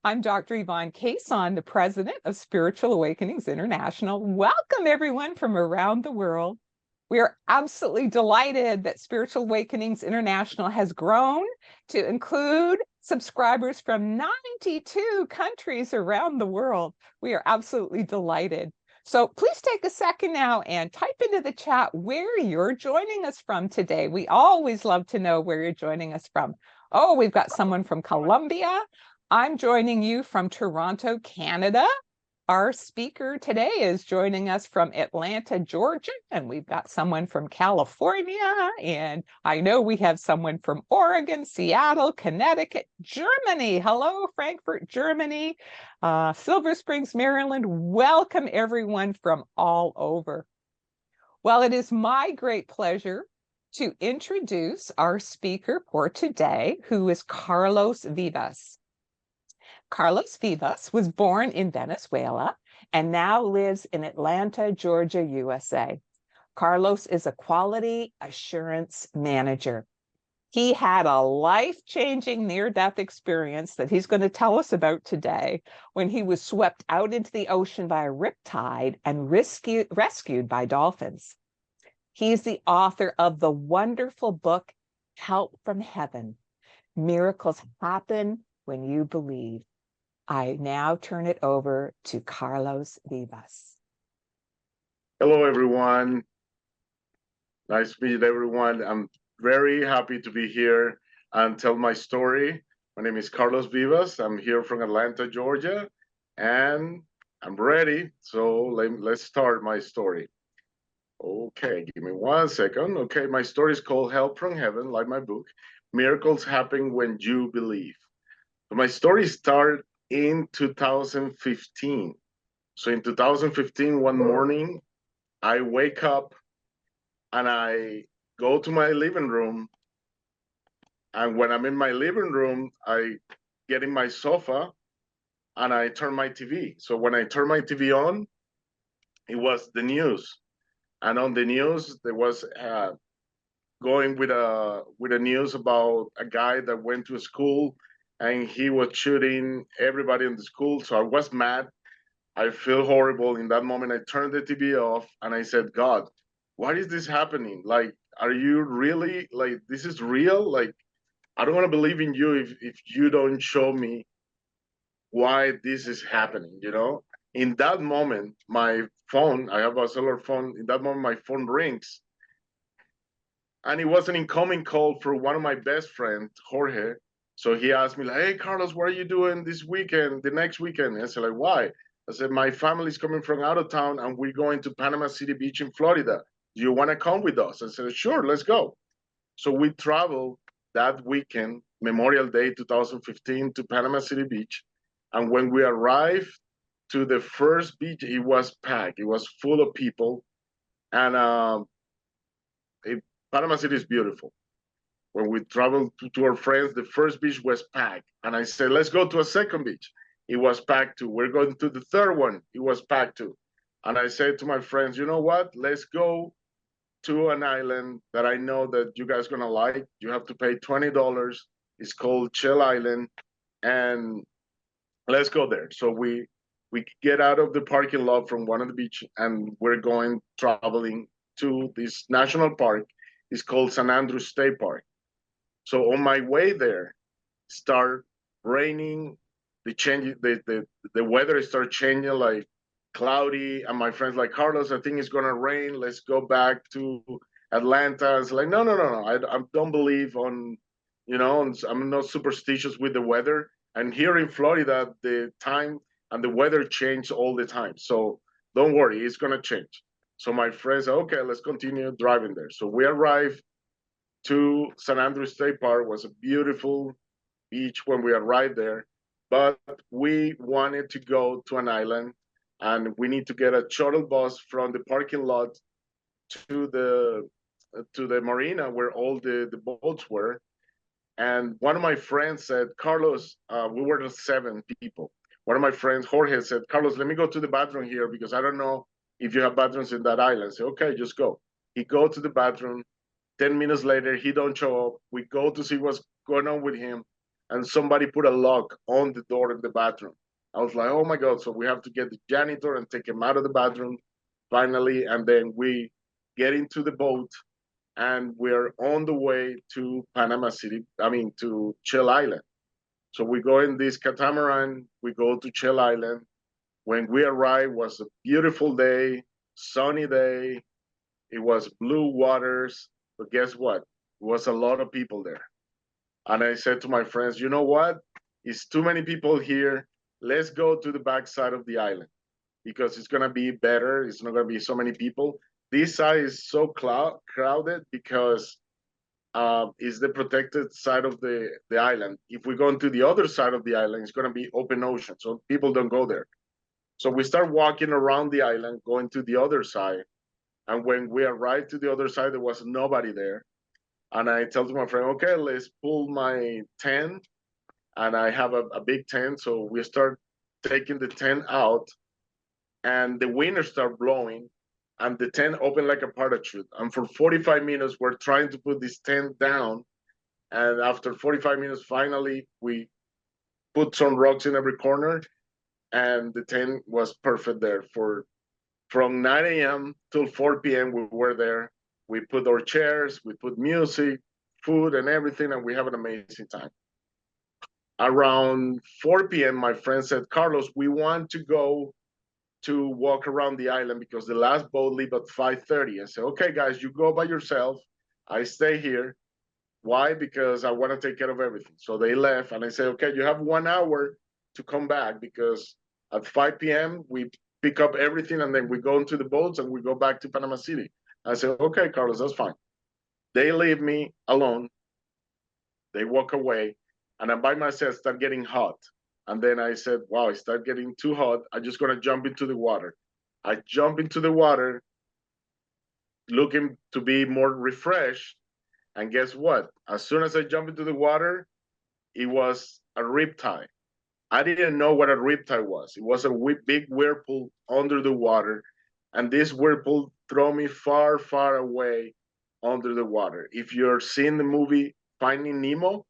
I'm Dr. Yvonne Cason, the president of Spiritual Awakenings International. Welcome, everyone from around the world. We are absolutely delighted that Spiritual Awakenings International has grown to include subscribers from 92 countries around the world. We are absolutely delighted. So please take a second now and type into the chat where you're joining us from today. We always love to know where you're joining us from. Oh, we've got someone from Colombia. I'm joining you from Toronto, Canada. Our speaker today is joining us from Atlanta, Georgia, and we've got someone from California, and I know we have someone from Oregon, Seattle, Connecticut, Germany. Hello, Frankfurt, Germany, Silver Springs, Maryland. Welcome, everyone from all over. Well, it is my great pleasure to introduce our speaker for today, who is Carlos Vivas. Carlos Vivas was born in Venezuela and now lives in Atlanta, Georgia, USA. Carlos is a quality assurance manager. He had a life-changing near-death experience that he's going to tell us about today when he was swept out into the ocean by a riptide and rescued by dolphins. He's the author of the wonderful book, Help from Heaven. Miracles happen when you believe. I now turn it over to Carlos Vivas. Hello, everyone. Nice to meet everyone. I'm very happy to be here and tell my story. My name is Carlos Vivas. I'm here from Atlanta, Georgia, and I'm ready. So let's start my story. Okay, give me 1 second. Okay, my story is called Help from Heaven, like my book. Miracles happen when you believe. My story started in 2015. So in 2015, one morning, I wake up and I go to my living room. And when I'm in my living room, I get in my sofa and I turn my TV. So when I turn my TV on, it was the news. And on the news, there was going with a news about a guy that went to a school and he was shooting everybody in the school. So I was mad. I feel horrible. In that moment, I turned the TV off and I said, God, why is this happening? Like, are you really, like, this is real? Like, I don't want to believe in you if you don't show me why this is happening, you know? In that moment, my phone, I have a cellular phone, in that moment, my phone rings. And it was an incoming call for one of my best friends, Jorge. So he asked me, like, hey, Carlos, what are you doing this weekend, the next weekend? And I said, like, why? I said, my family's coming from out of town and we're going to Panama City Beach in Florida. Do you want to come with us? I said, sure, let's go. So we traveled that weekend, Memorial Day 2015, to Panama City Beach. And when we arrived to the first beach, it was packed. It was full of people. And Panama City is beautiful. When we traveled to our friends, the first beach was packed. And I said, let's go to a second beach. It was packed too. We're going to the third one. It was packed too. And I said to my friends, you know what? Let's go to an island that I know that you guys are gonna like. You have to pay $20. It's called Shell Island. And let's go there. So we get out of the parking lot from one of the beach and we're going traveling to this national park. It's called San Andreas State Park. So on my way there, start raining. The weather started changing, like cloudy. And my friends like, Carlos, I think it's gonna rain. Let's go back to Atlanta. It's like, no. I don't believe on, you know, I'm not superstitious with the weather. And here in Florida, the time and the weather change all the time. So don't worry, it's gonna change. So my friends, okay, let's continue driving there. So we arrived to San Andreas State Park. It was a beautiful beach when we arrived there, but we wanted to go to an island and we need to get a shuttle bus from the parking lot to the marina where all the boats were. And one of my friends said, Carlos, we were just 7 people. One of my friends, Jorge, said, Carlos, let me go to the bathroom here because I don't know if you have bathrooms in that island. I said, okay, just go. He go to the bathroom. 10 minutes later, he don't show up. We go to see what's going on with him. And somebody put a lock on the door in the bathroom. I was like, oh my God. So we have to get the janitor and take him out of the bathroom finally. And then we get into the boat and we're on the way to Panama City, to Shell Island. So we go in this catamaran, we go to Shell Island. When we arrived, it was a beautiful day, sunny day. It was blue waters, but guess what? It was a lot of people there. And I said to my friends, you know what? It's too many people here. Let's go to the backside of the island because it's going to be better. It's not going to be so many people. This side is so crowded because is the protected side of the island. If we go into the other side of the island, it's going to be open ocean, so people don't go there. So we start walking around the island, going to the other side. And when we arrived to the other side, there was nobody there. And I tell to my friend, okay, let's pull my tent. And I have a big tent. So we start taking the tent out and the wind start blowing and the tent opened like a parachute. And for 45 minutes, we're trying to put this tent down. And after 45 minutes, finally, we put some rocks in every corner and the tent was perfect there. From 9 a.m. till 4 p.m., we were there. We put our chairs, we put music, food, and everything, and we have an amazing time. Around 4 p.m., my friend said, Carlos, we want to go to walk around the island because the last boat leave at 5:30. I said, okay, guys, you go by yourself. I stay here. Why? Because I want to take care of everything. So they left, and I said, okay, you have 1 hour to come back because at 5 p.m., we pick up everything, and then we go into the boats, and we go back to Panama City. I said, okay, Carlos, that's fine. They leave me alone. They walk away, and I'm by myself, start getting hot. And then I said, wow, it start getting too hot. I'm just going to jump into the water. I jump into the water, looking to be more refreshed. And guess what? As soon as I jump into the water, it was a riptide. I didn't know what a riptide was. It was a big whirlpool under the water. And this whirlpool threw me far, far away under the water. If you're seeing the movie Finding Nemo,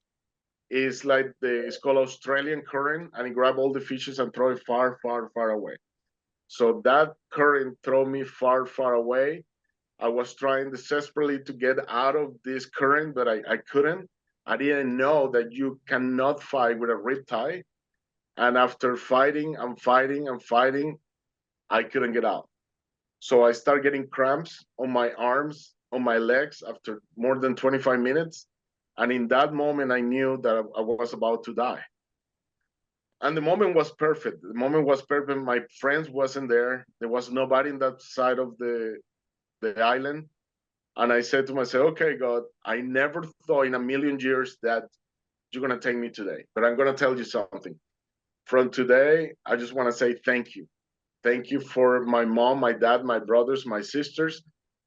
it's called Australian current, and it grab all the fishes and throw it far, far, far away. So that current threw me far, far away. I was trying desperately to get out of this current, but I couldn't. I didn't know that you cannot fight with a riptide. And after fighting and fighting and fighting, I couldn't get out. So I started getting cramps on my arms, on my legs after more than 25 minutes. And in that moment, I knew that I was about to die. And the moment was perfect. The moment was perfect. My friends wasn't there. There was nobody in that side of the island. And I said to myself, okay, God, I never thought in a million years that you're going to take me today. But I'm going to tell you something. From today, I just want to say thank you. Thank you for my mom, my dad, my brothers, my sisters.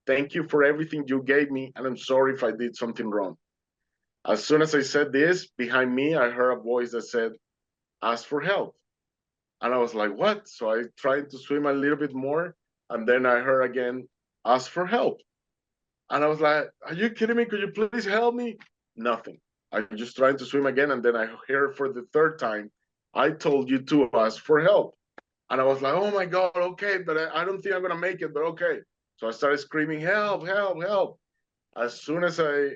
Thank you for everything you gave me. And I'm sorry if I did something wrong. As soon as I said this, behind me, I heard a voice that said, ask for help. And I was like, what? So I tried to swim a little bit more. And then I heard again, ask for help. And I was like, are you kidding me? Could you please help me? Nothing. I just tried to swim again. And then I heard for the third time, I told you to ask for help. And I was like, oh my God, okay, but I don't think I'm going to make it, but okay. So I started screaming, help, help, help. As soon as I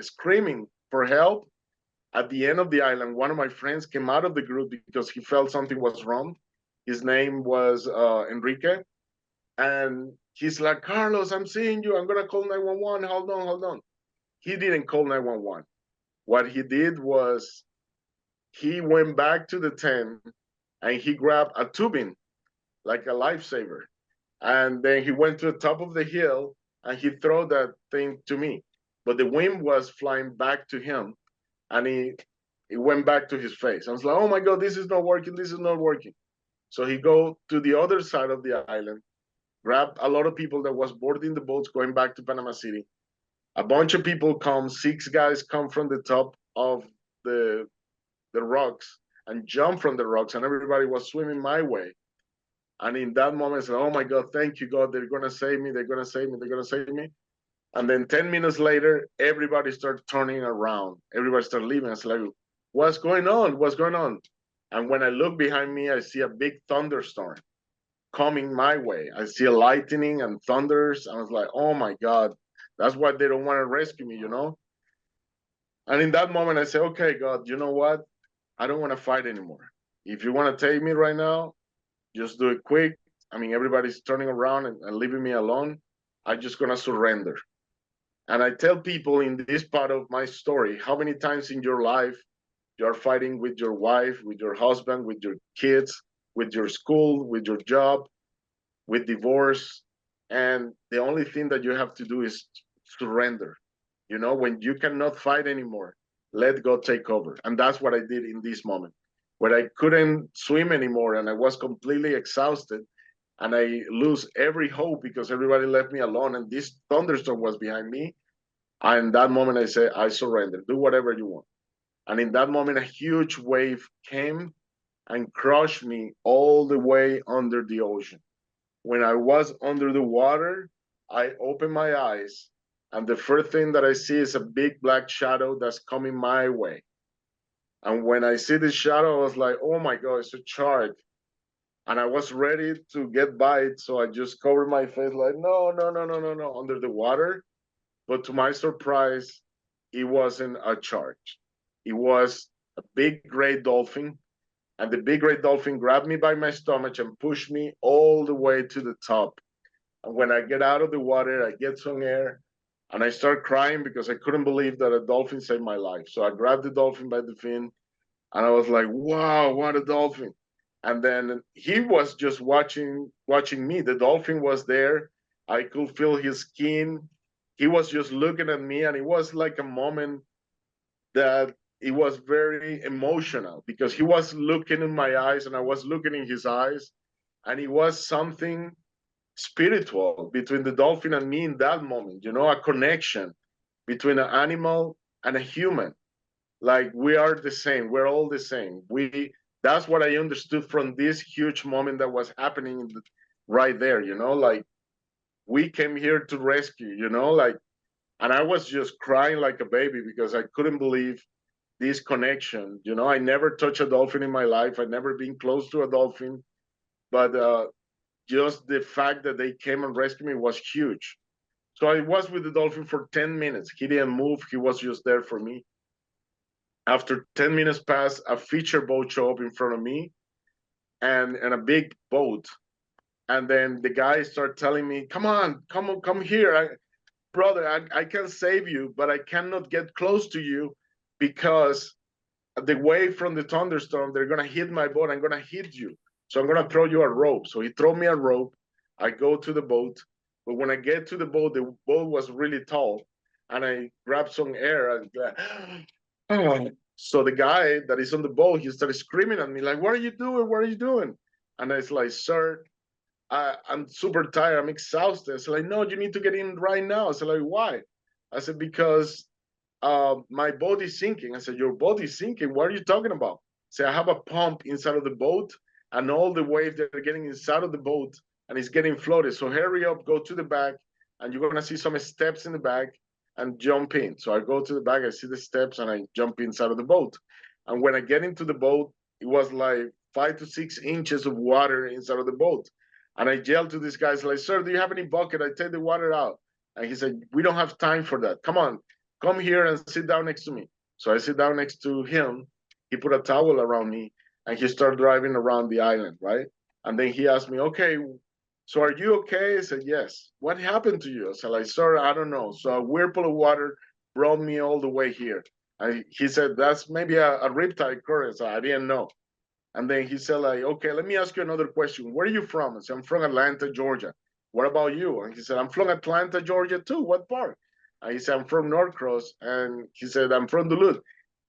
screaming for help, at the end of the island, one of my friends came out of the group because he felt something was wrong. His name was Enrique. And he's like, Carlos, I'm seeing you. I'm going to call 911. Hold on, hold on. He didn't call 911. What he did was he went back to the tent and he grabbed a tubing, like a lifesaver. And then he went to the top of the hill and he threw that thing to me. But the wind was flying back to him and he went back to his face. I was like, oh my God, this is not working. This is not working. So he go to the other side of the island, grabbed a lot of people that was boarding the boats going back to Panama City. A bunch of people come, 6 guys come from the top of the rocks and jumped from the rocks, and everybody was swimming my way. And in that moment, I said, "Oh my God, thank you, God! They're gonna save me! They're gonna save me! They're gonna save me!" And then 10 minutes later, everybody started turning around. Everybody started leaving. I was like, "What's going on? What's going on?" And when I look behind me, I see a big thunderstorm coming my way. I see a lightning and thunders. I was like, "Oh my God, that's why they don't want to rescue me, you know?" And in that moment, I said, "Okay, God, you know what? I don't want to fight anymore. If you want to take me right now, just do it quick. I mean, everybody's turning around and leaving me alone. I'm just going to surrender." And I tell people in this part of my story, how many times in your life you're fighting with your wife, with your husband, with your kids, with your school, with your job, with divorce. And the only thing that you have to do is surrender. You know, when you cannot fight anymore, let God take over. And that's what I did in this moment, where I couldn't swim anymore and I was completely exhausted and I lose every hope because everybody left me alone and this thunderstorm was behind me. And in that moment, I said, I surrender, do whatever you want. And in that moment, a huge wave came and crushed me all the way under the ocean. When I was under the water, I opened my eyes, and the first thing that I see is a big black shadow that's coming my way. And when I see this shadow, I was like, oh my God, it's a shark. And I was ready to get bite. So I just covered my face like, no, no, no, no, no, no, under the water. But to my surprise, it wasn't a shark. It was a big gray dolphin. And the big gray dolphin grabbed me by my stomach and pushed me all the way to the top. And when I get out of the water, I get some air and I start crying because I couldn't believe that a dolphin saved my life. So I grabbed the dolphin by the fin and I was like, wow, what a dolphin. And then he was just watching me. The dolphin was there. I could feel his skin. He was just looking at me, and it was like a moment that it was very emotional because he was looking in my eyes and I was looking in his eyes, and it was something spiritual between the dolphin and me in that moment, you know, a connection between an animal and a human. Like we are the same, we're all the same. That's what I understood from this huge moment that was happening right there, you know, like we came here to rescue, you know, like, and I was just crying like a baby because I couldn't believe this connection. You know, I never touched a dolphin in my life. I never been close to a dolphin, but just the fact that they came and rescued me was huge. So I was with the dolphin for 10 minutes. He didn't move. He was just there for me. After 10 minutes passed, a feature boat showed up in front of me and a big boat. And then the guy started telling me, come on, come here. Brother, I can save you, but I cannot get close to you because the wave from the thunderstorm, they're gonna hit my boat. I'm gonna hit you. So I'm gonna throw you a rope. So he threw me a rope. I go to the boat. But when I get to the boat was really tall. And I grabbed some air and so the guy that is on the boat, he started screaming at me, like, what are you doing? What are you doing? And I was like, sir, I'm super tired. I'm exhausted. I said, like, no, you need to get in right now. I said, like, why? I said, because my body's sinking. I said, your body's sinking? What are you talking about? I have a pump inside of the boat and all the waves that are getting inside of the boat and it's getting floated. So hurry up, go to the back and you're going to see some steps in the back and jump in. So I go to the back, I see the steps and I jump inside of the boat. And when I get into the boat, it was like 5 to 6 inches of water inside of the boat. And I yelled to this guy, like, sir, do you have any bucket? I take the water out. And he said, we don't have time for that. Come here and sit down next to me. So I sit down next to him. He put a towel around me and he started driving around the island, right? And then he asked me, okay, so are you okay? I said, yes. What happened to you? I said, like, sir, I don't know. So a whirlpool of water brought me all the way here. And he said, that's maybe a riptide current. So I didn't know. And then he said, like, okay, let me ask you another question. Where are you from? I said, I'm from Atlanta, Georgia. What about you? And he said, I'm from Atlanta, Georgia, too. What part? And he said, I'm from Norcross. And he said, I'm from Duluth.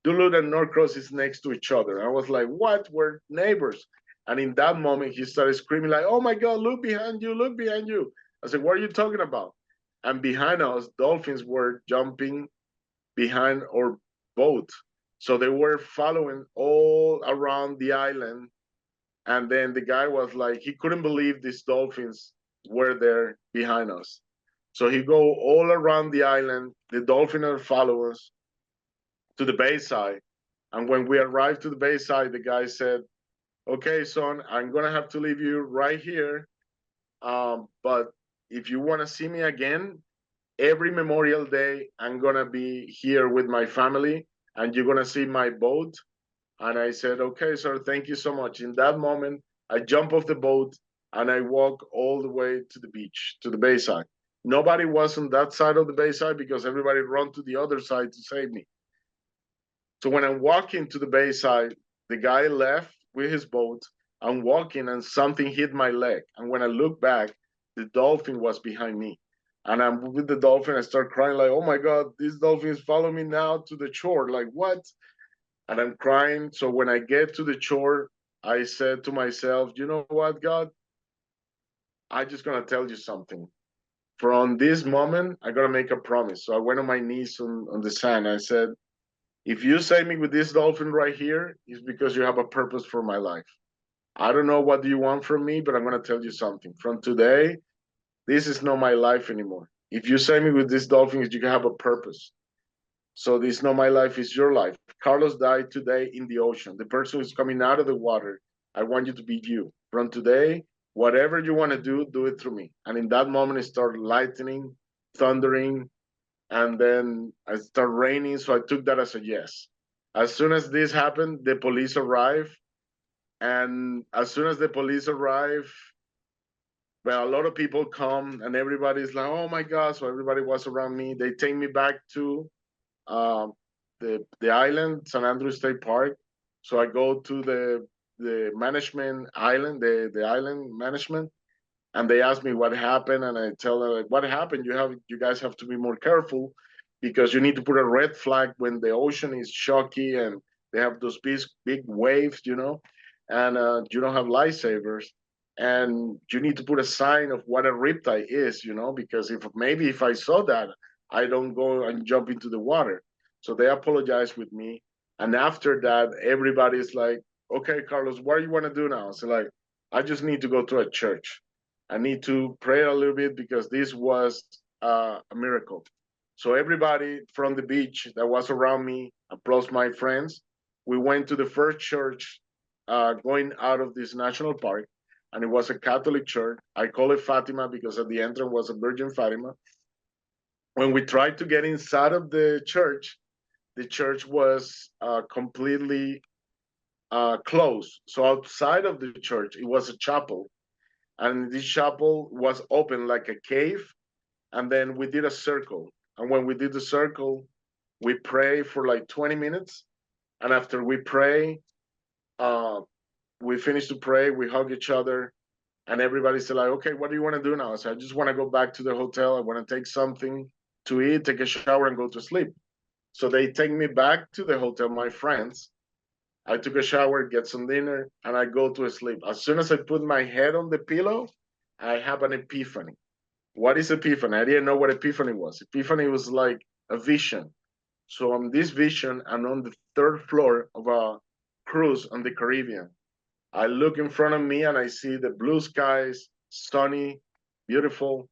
Duluth and Norcross is next to each other. I was like, what? We're neighbors. And in that moment, he started screaming like, oh my God, look behind you, look behind you. I said, what are you talking about? And behind us, dolphins were jumping behind our boat. So they were following all around the island. And then the guy was like, he couldn't believe these dolphins were there behind us. So he go all around the island. The dolphin are follow us to the bayside. And when we arrived to the bayside, the guy said, okay, son, I'm going to have to leave you right here. But if you want to see me again, every Memorial Day, I'm going to be here with my family and you're going to see my boat. And I said, okay, sir, thank you so much. In that moment, I jump off the boat and I walk all the way to the beach, to the bayside. Nobody was on that side of the bayside because everybody run to the other side to save me. So when I'm walking to the bayside, the guy left with his boat. I'm walking and something hit my leg. And when I look back, the dolphin was behind me. And I'm with the dolphin. I start crying like, oh my God, these dolphins follow me now to the shore. Like, what? And I'm crying. So when I get to the shore, I said to myself, you know what, God? I'm just going to tell you something. From this moment, I got to make a promise. So I went on my knees on the sand. I said, if you save me with this dolphin right here, it's because you have a purpose for my life. I don't know what you want from me, but I'm going to tell you something. From today, this is not my life anymore. If you save me with this dolphin, you have a purpose. So this is not my life, it's your life. Carlos died today in the ocean. The person who's coming out of the water, I want you to be you. From today, whatever you want to do it through me. And in that moment, it started lightning, thundering, and then it started raining. So I took that as a yes. As soon as this happened, the police arrived. And as soon as the police arrived, well, a lot of people come and everybody's like, oh my God. So everybody was around me. They take me back to um, the island, San Andreas State Park. So I go to the management island, the island management, and they ask me what happened, and I tell them like, what happened. You guys have to be more careful because you need to put a red flag when the ocean is shocky and they have those big waves, and you don't have lifesavers. And you need to put a sign of what a riptide is, because if I saw that, I don't go and jump into the water. So they apologize with me. And after that, everybody's like, okay, Carlos, what do you want to do now? So like, I just need to go to a church. I need to pray a little bit because this was a miracle. So everybody from the beach that was around me, plus my friends, we went to the first church going out of this national park, and it was a Catholic church. I call it Fatima because at the entrance was a Virgin Fatima. When we tried to get inside of the church was completely closed. So outside of the church, it was a chapel, and this chapel was open like a cave. And then we did a circle. And when we did the circle, we pray for like 20 minutes. And after we pray, uh, we finish to pray, we hug each other, and everybody said like, okay, what do you want to do now? I said, I just want to go back to the hotel. I want to take something to eat, take a shower, and go to sleep. So they take me back to the hotel, my friends. I took a shower, get some dinner, and I go to sleep. As soon as I put my head on the pillow, I have an epiphany. What is epiphany? I didn't know what epiphany was. Epiphany was like a vision. So on this vision, I'm on the third floor of a cruise on the Caribbean. I look in front of me and I see the blue skies, sunny, beautiful.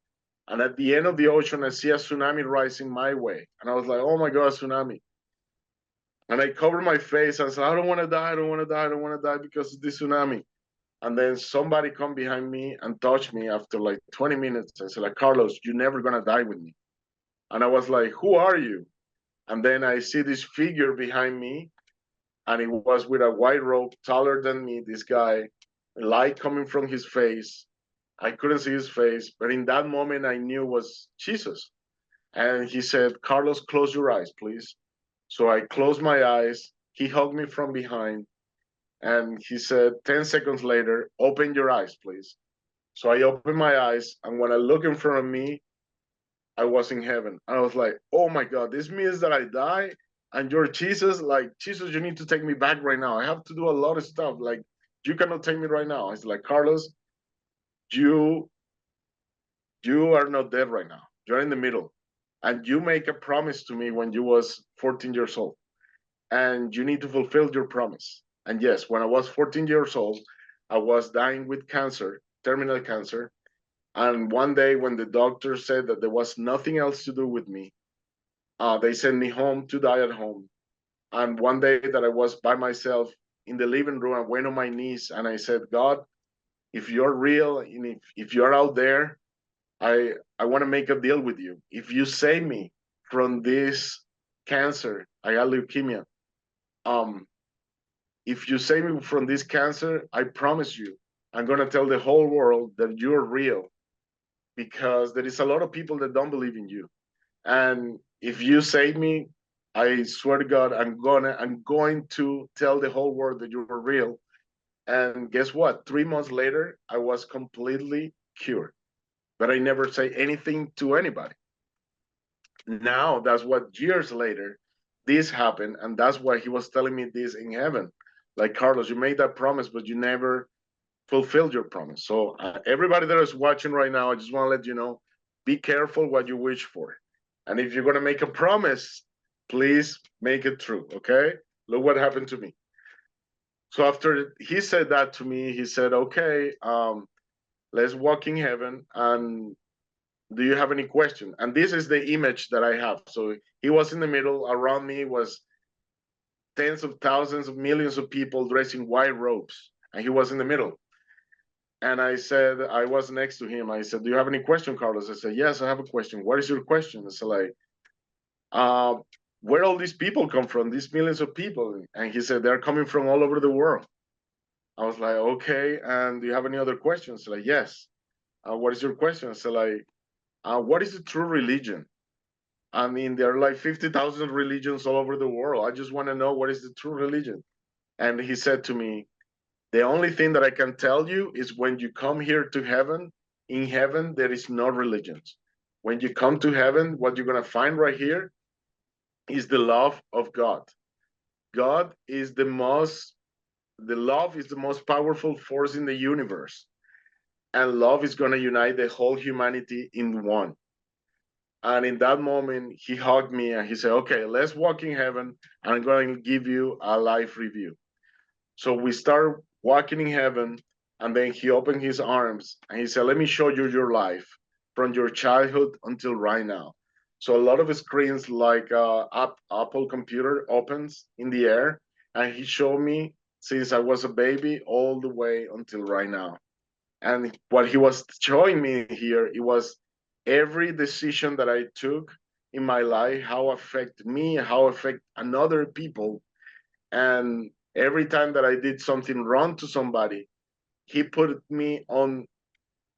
And at the end of the ocean, I see a tsunami rising my way. And I was like, oh my God, tsunami. And I covered my face and I said, I don't want to die. I don't want to die. I don't want to die because of this tsunami. And then somebody come behind me and touch me after like 20 minutes and said like, Carlos, you're never going to die with me. And I was like, who are you? And then I see this figure behind me, and it was with a white robe, taller than me, this guy, light coming from his face. I couldn't see his face, but in that moment I knew it was Jesus. And he said, Carlos, close your eyes, please. So I closed my eyes. He hugged me from behind, and he said, 10 seconds later, open your eyes, please. So I opened my eyes, and when I look in front of me, I was in heaven. I was like, oh my God, this means that I die and you're Jesus. Like, Jesus, you need to take me back right now. I have to do a lot of stuff. Like, you cannot take me right now. It's like, Carlos, you you are not dead right now. You're in the middle. And you make a promise to me when you was 14 years old. and you need to fulfill your promise. And yes, when I was 14 years old, I was dying with cancer, terminal cancer. And one day, when the doctor said that there was nothing else to do with me, they sent me home to die at home. And one day that I was by myself in the living room, I went on my knees and I said, God, if you're real and if you're out there, I want to make a deal with you. If you save me from this cancer, I got leukemia. Um, if you save me from this cancer, I promise you, I'm gonna tell the whole world that you're real, because there is a lot of people that don't believe in you. And if you save me, I swear to God, I'm going to tell the whole world that you were real. And guess what? 3 months later, I was completely cured. But I never say anything to anybody. Now that's what years later this happened, and that's why he was telling me this in heaven. Like, Carlos, you made that promise, but you never fulfilled your promise. So everybody that is watching right now, I just want to let you know, be careful what you wish for. And if you're going to make a promise, please make it true. Okay, look what happened to me. So after he said that to me, he said, okay, let's walk in heaven, and do you have any question? And this is the image that I have. So he was in the middle. Around me was tens of thousands of millions of people dressed in white robes, and he was in the middle. And I said, I was next to him. I said, do you have any question, Carlos? I said, yes, I have a question. What is your question? I said, like, uh, where all these people come from, these millions of people? And he said, they're coming from all over the world. I was like, okay. And do you have any other questions? Like, yes. What is your question? I said, like, what is the true religion? I mean, there are like 50,000 religions all over the world. I just want to know, what is the true religion? And he said to me, the only thing that I can tell you is when you come here to heaven, in heaven, there is no religions. When you come to heaven, what you're going to find right here is the love of God. God is the love is the most powerful force in the universe. And love is going to unite the whole humanity in one. And in that moment, he hugged me and he said, okay, let's walk in heaven. And I'm going to give you a life review. So we start walking in heaven. And then he opened his arms and he said, let me show you your life from your childhood until right now. So a lot of screens like Apple computer opens in the air. And he showed me since I was a baby all the way until right now. And what he was showing me here, it was every decision that I took in my life, how affect me, how affect another people. And every time that I did something wrong to somebody, he put me on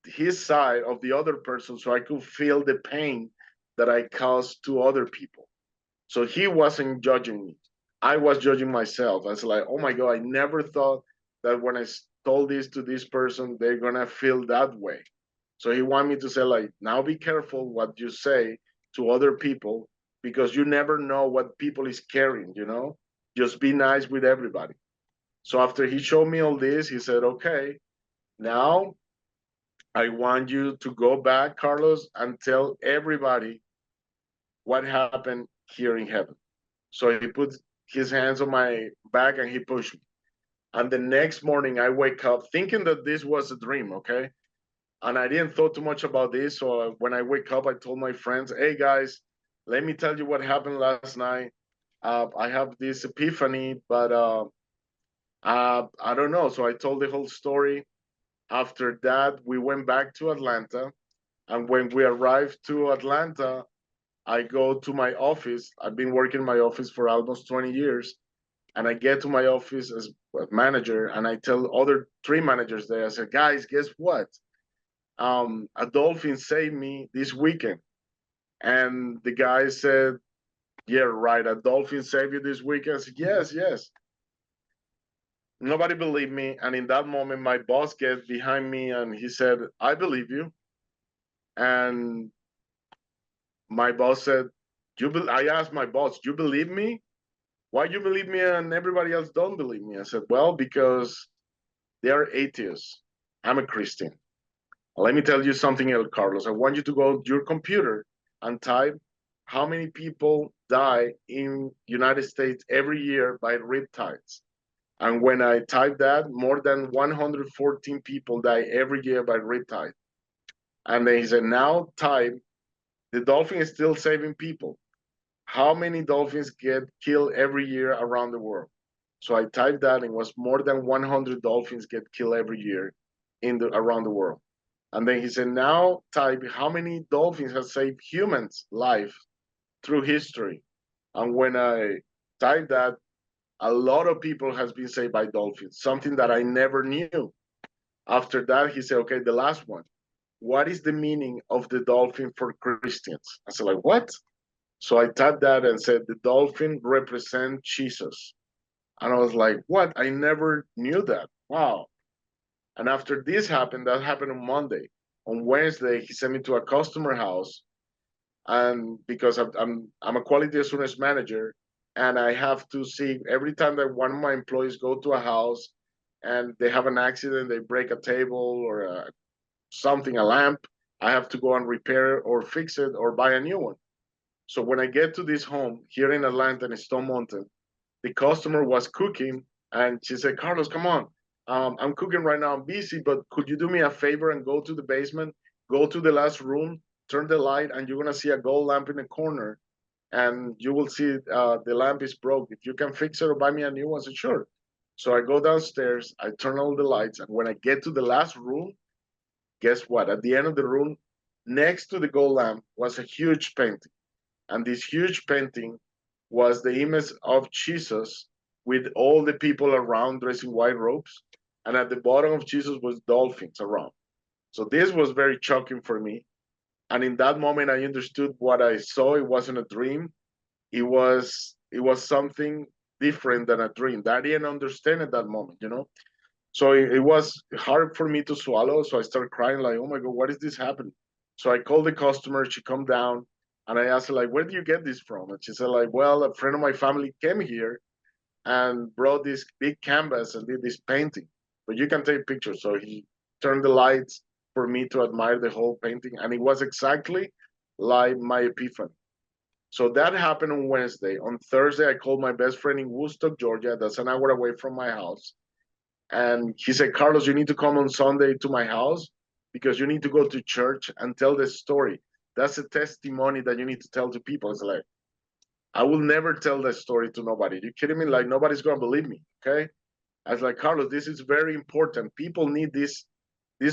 his side of the other person so I could feel the pain that I caused to other people. So he wasn't judging me. I was judging myself. I was like, oh my God, I never thought that when I told this to this person, they're gonna feel that way. So he wanted me to say, like, now be careful what you say to other people, because you never know what people is carrying, you know? Just be nice with everybody. So after he showed me all this, he said, okay, now I want you to go back, Carlos, and tell everybody what happened here in heaven. So he put his hands on my back and he pushed me. And the next morning I wake up thinking that this was a dream, okay? And I didn't thought too much about this. So when I wake up, I told my friends, hey guys, let me tell you what happened last night. I have this epiphany, but I don't know. So I told the whole story. After that, we went back to Atlanta. And when we arrived to Atlanta, I go to my office. I've been working in my office for almost 20 years. And I get to my office as a manager and I tell other three managers there, I said, guys, guess what? A dolphin saved me this weekend. And the guy said, yeah, right. A dolphin saved you this weekend? I said, yes, yes. Nobody believed me. And in that moment, my boss gets behind me and he said, I believe you. And my boss said, I asked my boss, you believe me? Why you believe me and everybody else don't believe me? I said, well, because they are atheists. I'm a Christian. Let me tell you something else, Carlos. I want you to go to your computer and type how many people die in United States every year by riptides. And when I typed that, more than 114 people die every year by riptide. And then he said, now type, the dolphin is still saving people. How many dolphins get killed every year around the world? So I typed that, and it was more than 100 dolphins get killed every year around the world. And then he said, now type how many dolphins have saved humans' life through history. And when I typed that, a lot of people has been saved by dolphins, something that I never knew. After that, he said, okay, the last one. What is the meaning of the dolphin for Christians? I said, like, what? So I typed that and said, the dolphin represents Jesus. And I was like, what? I never knew that. Wow. And after this happened, that happened on Monday. On Wednesday, he sent me to a customer house, and because I'm a quality assurance manager, and I have to see every time that one of my employees go to a house and they have an accident, they break a table or something, a lamp, I have to go and repair it or fix it or buy a new one. So when I get to this home here in Atlanta in Stone Mountain, the customer was cooking, and she said, Carlos, come on. I'm cooking right now. I'm busy, but could you do me a favor and go to the basement, go to the last room, turn the light, and you're going to see a gold lamp in the corner, and you will see the lamp is broke. If you can fix it or buy me a new one, I said, sure. So I go downstairs, I turn all the lights, and when I get to the last room, guess what? At the end of the room, next to the gold lamp was a huge painting. And this huge painting was the image of Jesus with all the people around dressed in white robes. And at the bottom of Jesus was dolphins around. So this was very shocking for me. And in that moment, I understood what I saw. It wasn't a dream. It was something different than a dream that I didn't understand at that moment, you know. So it was hard for me to swallow. So I started crying like, oh my God, what is this happening? So I called the customer. She come down, and I asked her like, where do you get this from? And she said like, well, a friend of my family came here and brought this big canvas and did this painting. But you can take pictures. So he turned the lights for me to admire the whole painting. And it was exactly like my epiphany. So that happened on Wednesday. On Thursday, I called my best friend in Woodstock, Georgia. That's an hour away from my house. And he said, Carlos, you need to come on Sunday to my house because you need to go to church and tell the story. That's a testimony that you need to tell to people. It's like, I will never tell that story to nobody. You kidding me? Like, nobody's going to believe me. Okay. I was like, Carlos, this is very important. People need this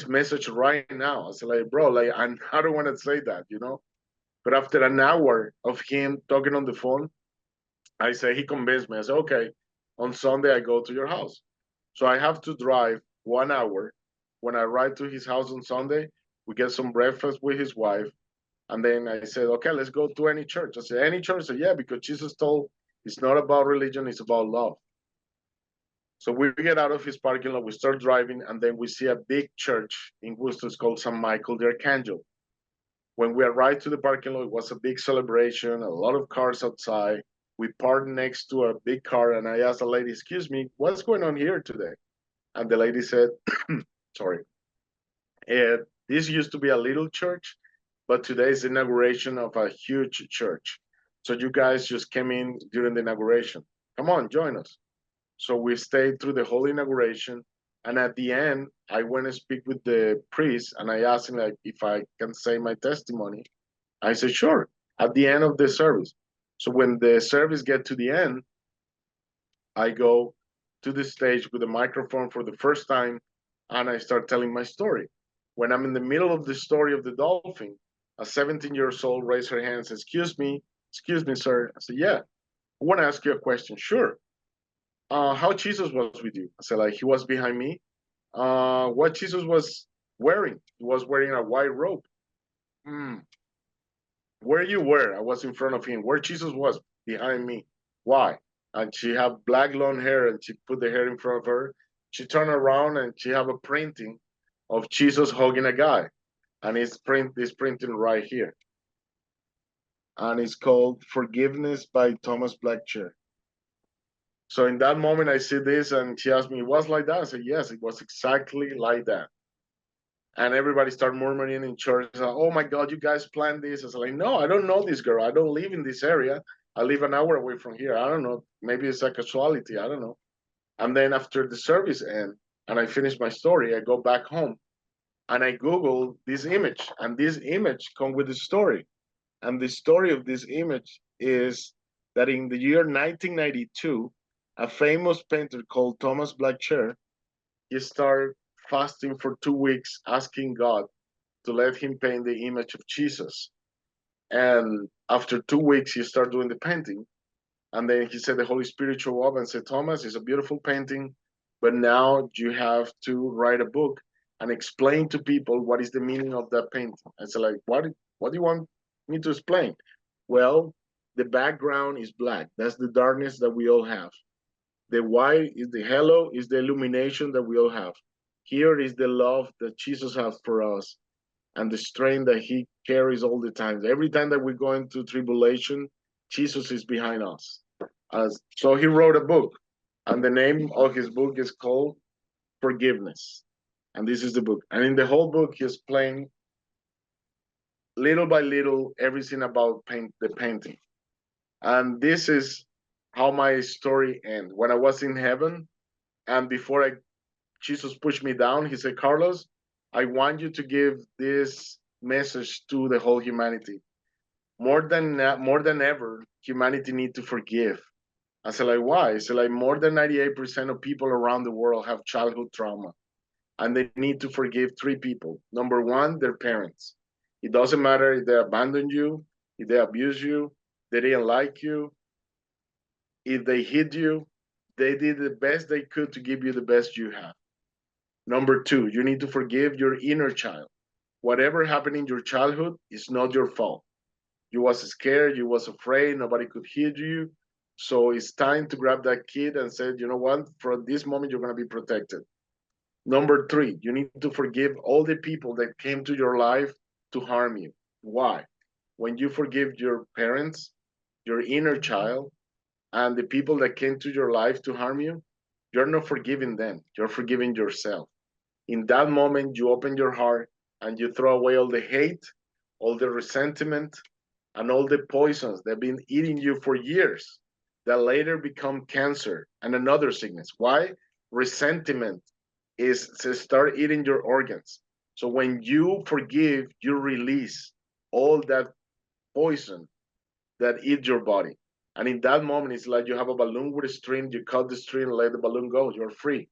message right now. I was like, bro, like, I don't want to say that, you know? But after an hour of him talking on the phone, I say, he convinced me. I said, okay, on Sunday, I go to your house. So I have to drive 1 hour. When I ride to his house on Sunday, we get some breakfast with his wife. And then I said, okay, let's go to any church. I said, any church? I said, yeah, because Jesus told it's not about religion, it's about love. So we get out of his parking lot, we start driving, and then we see a big church in Worcester called St. Michael the Archangel. When we arrived to the parking lot, it was a big celebration, a lot of cars outside. We parked next to a big car, and I asked the lady, excuse me, what's going on here today? And the lady said, sorry, this used to be a little church, but today is the inauguration of a huge church. So you guys just came in during the inauguration. Come on, join us. So we stayed through the whole inauguration. And at the end, I went to speak with the priest, and I asked him like if I can say my testimony. I said, sure, at the end of the service. So when the service get to the end, I go to the stage with a microphone for the first time, and I start telling my story. When I'm in the middle of the story of the dolphin, a 17 years old raised her hand and says, excuse me, sir. I said, yeah, I want to ask you a question. Sure. How Jesus was with you? I said, like, he was behind me. What Jesus was wearing? He was wearing a white robe. Hmm. Where you were? I was in front of him. Where Jesus was? Behind me. Why? And she had black long hair, and she put the hair in front of her. She turned around, and she have a printing of Jesus hugging a guy, and it's this printing right here, and it's called Forgiveness by Thomas Blackchair. So in that moment, I see this, and she asked me, "It was like that?" I said, "Yes, it was exactly like that." And everybody started murmuring in church, "Oh my God, you guys planned this?" I was like, "No, I don't know this girl. I don't live in this area. I live an hour away from here. I don't know. Maybe it's a casualty. I don't know. And then after the service end and I finish my story, I go back home and I Google this image, and this image come with the story. And the story of this image is that in the year 1992, a famous painter called Thomas Blacher, he started fasting for 2 weeks, asking God to let him paint the image of Jesus. And after 2 weeks, he started doing the painting. And then he said the Holy Spirit showed up and said, Thomas, it's a beautiful painting, but now you have to write a book and explain to people what is the meaning of that painting. I said, like, what do you want me to explain? Well, the background is black. That's the darkness that we all have. The white is the halo, is the illumination that we all have. Here is the love that Jesus has for us and the strength that he carries all the time. Every time that we go into tribulation, Jesus is behind us. So he wrote a book, and the name of his book is called Forgiveness. And this is the book. And in the whole book, he explained little by little everything about the painting. And this is how my story ends. When I was in heaven, and before Jesus pushed me down, he said, Carlos, I want you to give this message to the whole humanity. More than ever, humanity need to forgive. I said, like, why? I said, like, more than 98% of people around the world have childhood trauma, and they need to forgive three people. Number one, their parents. It doesn't matter if they abandoned you, if they abused you, they didn't like you, if they hit you, they did the best they could to give you the best you have. Number two, you need to forgive your inner child. Whatever happened in your childhood is not your fault. You was scared, you was afraid, nobody could hit you. So it's time to grab that kid and say, you know what, from this moment you're going to be protected. Number three, you need to forgive all the people that came to your life to harm you. Why? When you forgive your parents, your inner child, and the people that came to your life to harm you, you're not forgiving them, you're forgiving yourself. In that moment, you open your heart and you throw away all the hate, all the resentment, and all the poisons that have been eating you for years that later become cancer and another sickness. Why? Resentment is to start eating your organs. So when you forgive, you release all that poison that eat your body. And in that moment, it's like you have a balloon with a string, you cut the string, let the balloon go, you're free.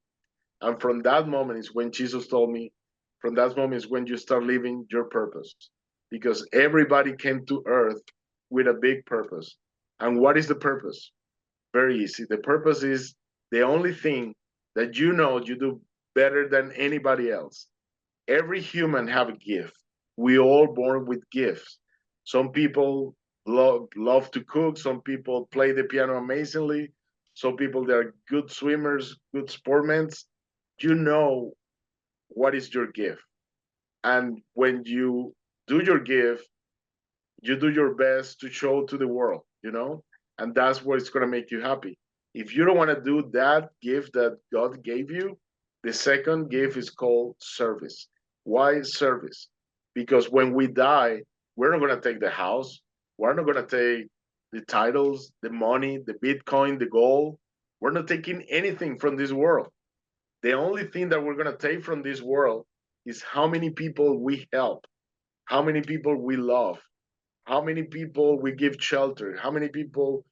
And from that moment is when Jesus told me, from that moment is when you start living your purpose. Because everybody came to earth with a big purpose. And what is the purpose? Very easy. The purpose is the only thing that you know you do better than anybody else. Every human have a gift. We all born with gifts. Some people love to cook. Some people play the piano amazingly. Some people they're good swimmers, good sportsmen. You know what is your gift, and when you do your gift, you do your best to show to the world. And that's what it's going to make you happy. If you don't want to do that gift that God gave you, the second gift is called service. Why service? Because when we die, we're not going to take the house, we're not going to take the titles, the money, the Bitcoin, the gold. We're not taking anything from this world. The only thing that we're going to take from this world is how many people we help, how many people we love, how many people we give shelter, how many people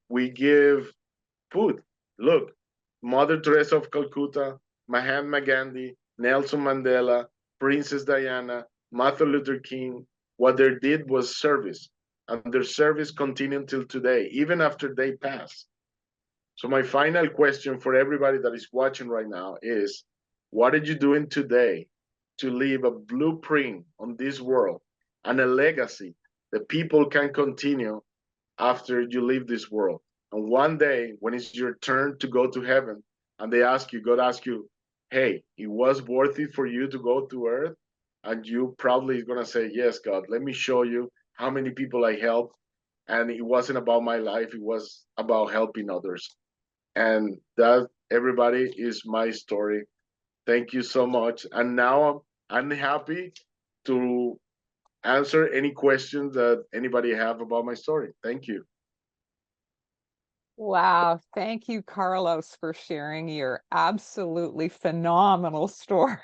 we give food. Look, Mother Teresa of Calcutta, Mahatma Gandhi, Nelson Mandela, Princess Diana, Martin Luther King, what they did was service. And their service continued until today, even after they passed. So my final question for everybody that is watching right now is, what are you doing today to leave a blueprint on this world and a legacy that people can continue after you leave this world? And one day, when it's your turn to go to heaven, and God asks you, hey, it was worth it for you to go to earth? And you probably is going to say, yes, God, let me show you how many people I helped. And it wasn't about my life, it was about helping others. And that, everybody, is my story. Thank you so much. And now I'm happy to answer any questions that anybody have about my story. Thank you. Wow. Thank you, Carlos, for sharing your absolutely phenomenal story.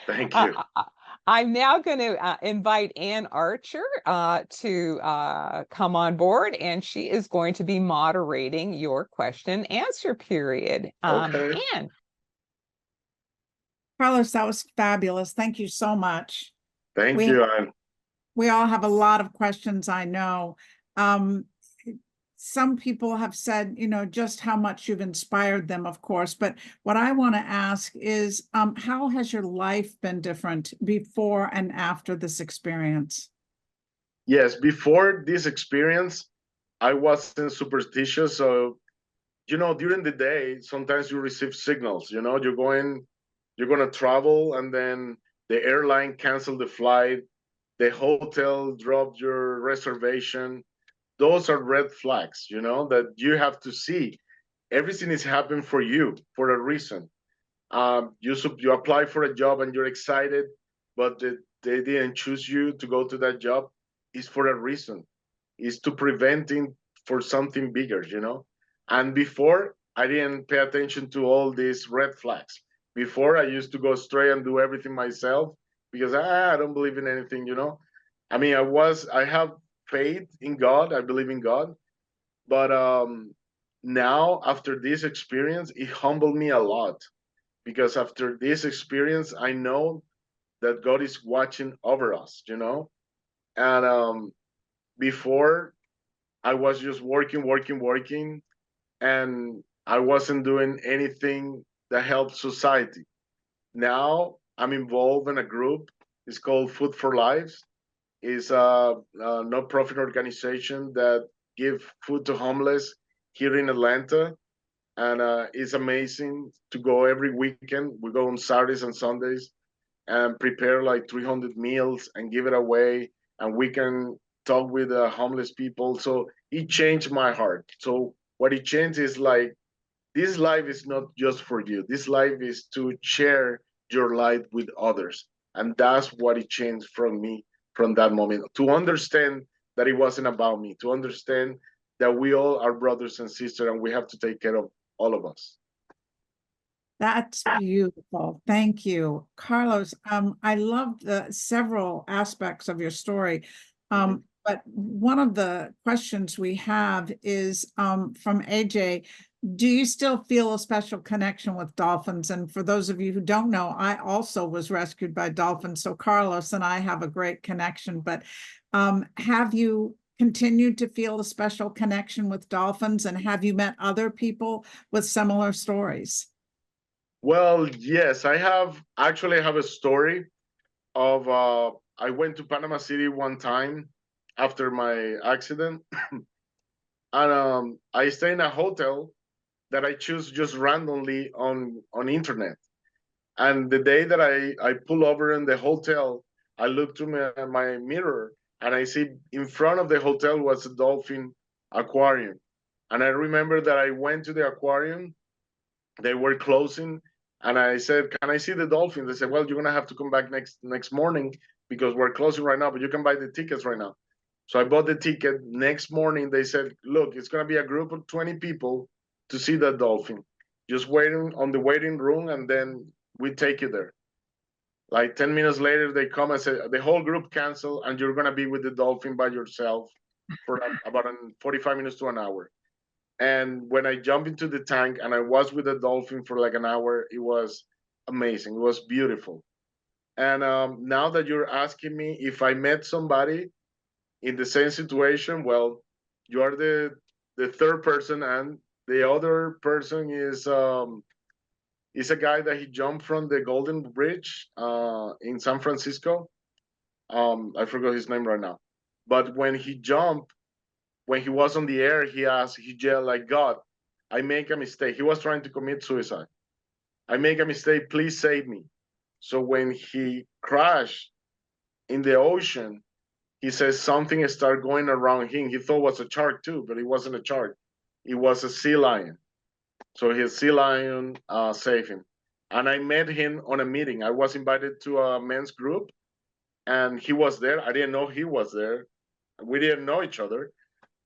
Thank Uh, you. I'm now going to invite Ann Archer to come on board, and she is going to be moderating your question answer period. Okay. Ann. Carlos, that was fabulous. Thank you so much. Thank We you. And we all have a lot of questions, I know. Some people have said, just how much you've inspired them, of course. But what I want to ask is, how has your life been different before and after this experience? yes, before this experience, I wasn't superstitious. So, during the day, sometimes you receive signals, you're going to travel, and then the airline canceled the flight, the hotel dropped your reservation. Those are red flags, that you have to see. Everything is happening for you for a reason. You apply for a job and you're excited, but they didn't choose you to go to that job. Is for a reason. Is to preventing for something bigger, And before, I didn't pay attention to all these red flags. Before, I used to go straight and do everything myself because I don't believe in anything. I mean, I have faith in God. I believe in God, but now after this experience, it humbled me a lot because after this experience, I know that God is watching over us. And before, I was just working, working, working, and I wasn't doing anything that helped society. Now I'm involved in a group. It's called Food for Lives. It's a non-profit organization that give food to homeless here in Atlanta, and it's amazing to go every weekend. We go on Saturdays and Sundays and prepare like 300 meals and give it away, and we can talk with homeless people. So it changed my heart. So what it changed is like, this life is not just for you. This life is to share your life with others. And that's what it changed from me from that moment, to understand that it wasn't about me, to understand that we all are brothers and sisters and we have to take care of all of us. That's beautiful. Thank you, Carlos. I love the several aspects of your story. But one of the questions we have is from AJ. Do you still feel a special connection with dolphins? And for those of you who don't know, I also was rescued by dolphins. So Carlos and I have a great connection. But have you continued to feel a special connection with dolphins? And have you met other people with similar stories? Well, yes, I have a story of I went to Panama City one time after my accident, and I stay in a hotel that I choose just randomly on internet. And the day that I pull over in the hotel, I look to my mirror and I see in front of the hotel was a dolphin aquarium. And I remember that I went to the aquarium, they were closing, and I said, "Can I see the dolphin?" They said, "Well, you're gonna have to come back next morning because we're closing right now, but you can buy the tickets right now." So I bought the ticket. Next morning, they said, "Look, it's gonna be a group of 20 people to see that dolphin. Just waiting on the waiting room, and then we take you there." Like 10 minutes later, they come and say the whole group cancel, and you're gonna be with the dolphin by yourself for about 45 minutes to an hour. And when I jumped into the tank and I was with the dolphin for like an hour, it was amazing. It was beautiful. And now that you're asking me if I met somebody in the same situation, well, you are the third person, and the other person is a guy that he jumped from the Golden Bridge in San Francisco. I forgot his name right now, but when he jumped, when he was on the air, he yelled like, "God, I make a mistake." He was trying to commit suicide. "I make a mistake, please save me." So when he crashed in the ocean, he says something started going around him. He thought it was a shark too, but it wasn't a shark. It was a sea lion. So his sea lion saved him. And I met him on a meeting. I was invited to a men's group, and he was there. I didn't know he was there. We didn't know each other.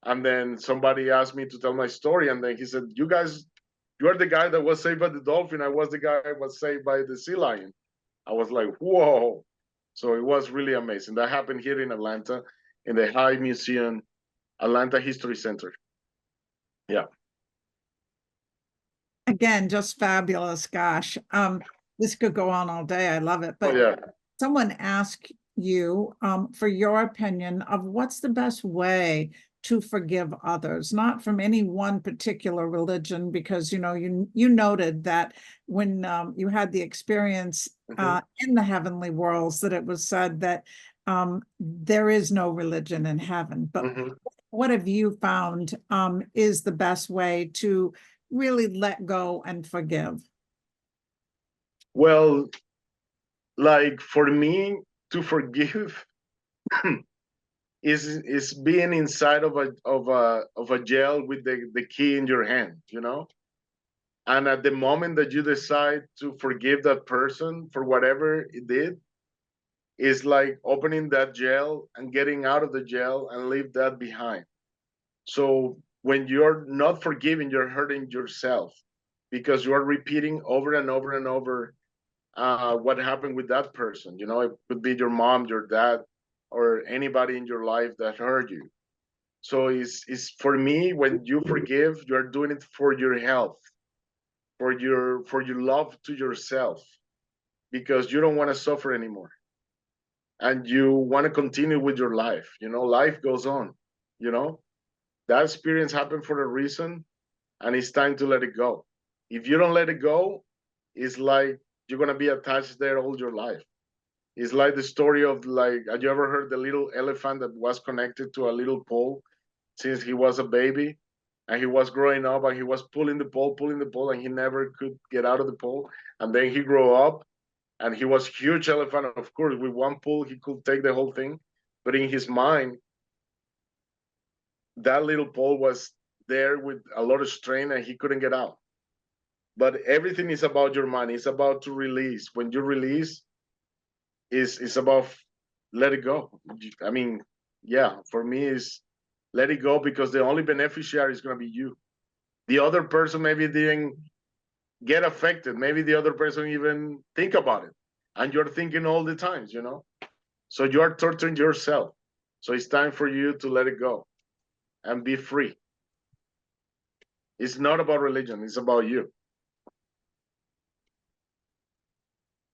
And then somebody asked me to tell my story, and then he said, "You guys, you're the guy that was saved by the dolphin. I was the guy that was saved by the sea lion." I was like, "Whoa!" So it was really amazing. That happened here in Atlanta, in the High Museum, Atlanta History Center. Yeah. Again, just fabulous. Gosh, this could go on all day. I love it. Oh But yeah. someone asked you for your opinion of what's the best way to forgive others, not from any one particular religion, because you noted that when you had the experience in the heavenly worlds, that it was said that there is no religion in heaven. But what have you found is the best way to really let go and forgive? Well, like for me to forgive is being inside of a jail with the key in your hand, you know? And at the moment that you decide to forgive that person for whatever it did, is like opening that jail and getting out of the jail and leave that behind. So when you're not forgiving, you're hurting yourself because you're repeating over and over and over what happened with that person. You know, it could be your mom, your dad, or anybody in your life that hurt you. So it's for me, when you forgive, you're doing it for your health, for your love to yourself, because you don't want to suffer anymore. And you want to continue with your life. You know, life goes on, you know. That experience happened for a reason, and it's time to let it go. If you don't let it go, it's like you're gonna be attached there all your life. It's like the story of, like, have you ever heard the little elephant that was connected to a little pole since he was a baby, and he was growing up and he was pulling the pole, and he never could get out of the pole. And then he grew up and he was huge elephant. Of course, with one pull, he could take the whole thing. But in his mind, that little pole was there with a lot of strain and he couldn't get out. But everything is about your mind. It's about to release. When you release, it's about let it go. I mean, yeah, for me is let it go, because the only beneficiary is going to be you. The other person maybe didn't get affected. Maybe the other person even think about it, and you're thinking all the times, you know. So you are torturing yourself. So it's time for you to let it go and be free. It's not about religion. It's about you.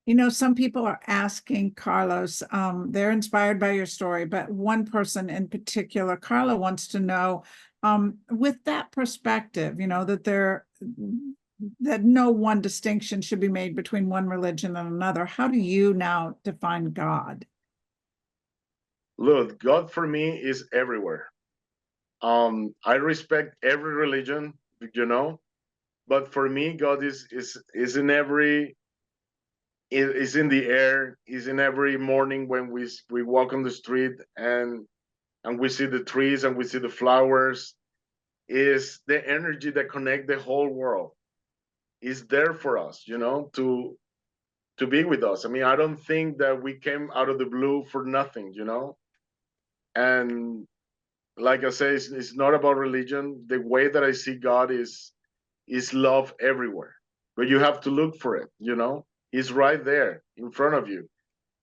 You know, some people are asking, Carlos, they're inspired by your story, but one person in particular, Carla, wants to know, with that perspective, you know, that no one distinction should be made between one religion and another. How do you now define God? Look, God for me is everywhere. I respect every religion, you know, but for me, God is in every, is in the air, is in every morning when we walk on the street and we see the trees and we see the flowers. Is the energy that connect the whole world. Is there for us, you know, to be with us. I mean, I don't think that we came out of the blue for nothing, you know. And like I say, it's not about religion. The way that I see God is love everywhere, but you have to look for it, you know. He's right there in front of you.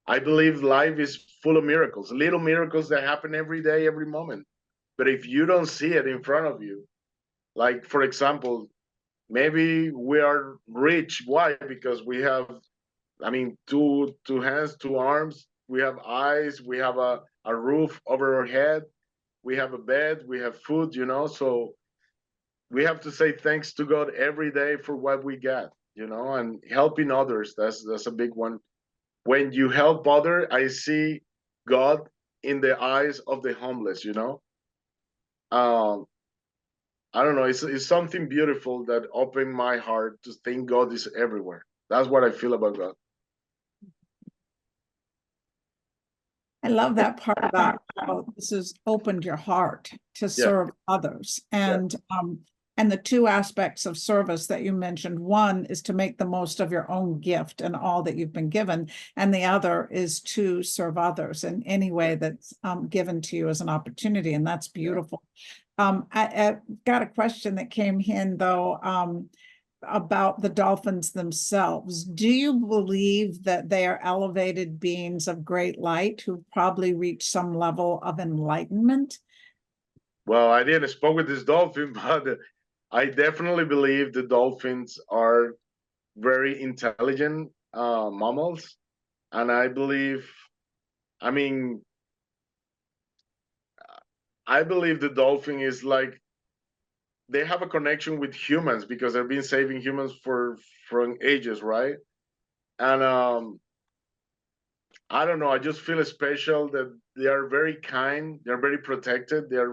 I believe life is full of miracles, little miracles that happen every day, every moment. But if you don't see it in front of you, like for example, maybe we are rich. Why? Because we have, I mean, two hands, two arms. We have eyes. We have a roof over our head. We have a bed. We have food. You know, so we have to say thanks to God every day for what we get. You know, and helping others. That's a big one. When you help other, I see God in the eyes of the homeless. You know, um, I don't know. It's something beautiful that opened my heart to think God is everywhere. That's what I feel about God. I love that part about how this has opened your heart to Yeah, serve others. yeah, And the two aspects of service that you mentioned, one is to make the most of your own gift and all that you've been given, and the other is to serve others in any way that's given to you as an opportunity, and that's beautiful. I got a question that came in though, about the dolphins themselves. Do you believe that they are elevated beings of great light who probably reach some level of enlightenment? Well, I didn't spoke with this dolphin, but I definitely believe the dolphins are very intelligent mammals, and I believe, I mean, I believe the dolphin is like they have a connection with humans because they've been saving humans for from ages, right? And I don't know, I just feel special that they are very kind, they're very protected, they're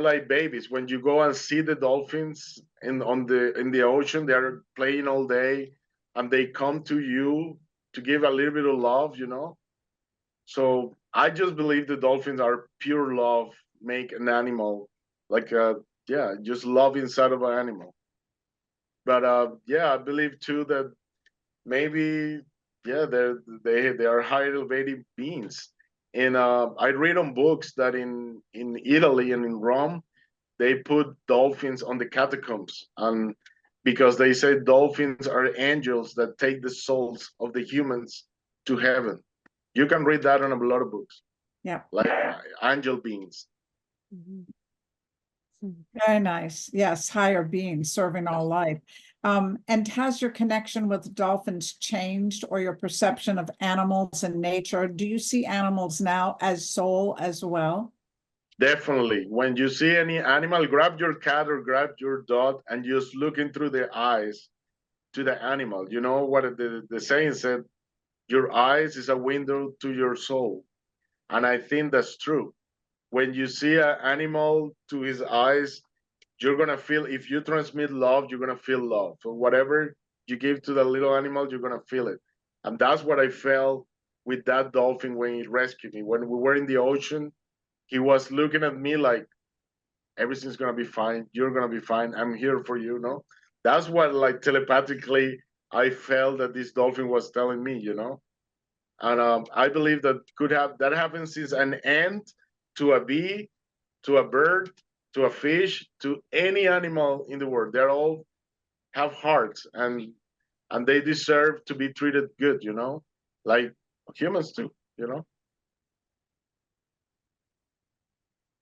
like babies. When you go and see the dolphins in the ocean, they're playing all day, and they come to you to give a little bit of love, you know. So I just believe the dolphins are pure love, make an animal like yeah, just love inside of an animal. But yeah, I believe too that maybe yeah, they are high elevated beings. And I read on books that in Italy and in Rome they put dolphins on the catacombs, and because they say dolphins are angels that take the souls of the humans to heaven. You can read that in a lot of books, Yeah. like angel beings. Very nice. Yes, higher beings serving all life. And has your connection with dolphins changed, or your perception of animals and nature? Do you see animals now as soul as well? Definitely. When you see any animal, grab your cat or grab your dog and just look in through the eyes to the animal. You know what the saying said, your eyes is a window to your soul. And I think that's true. When you see an animal to his eyes, you're gonna feel, if you transmit love, you're gonna feel love. So whatever you give to the little animal, you're gonna feel it. And that's what I felt with that dolphin when he rescued me. When we were in the ocean, he was looking at me like everything's gonna be fine. You're gonna be fine. I'm here for you. No, that's what like telepathically I felt that this dolphin was telling me. You know, and I believe that could have that happens since an ant to a bee to a bird to a fish to any animal in the world. They're all have hearts, and they deserve to be treated good. You know, like humans too. You know.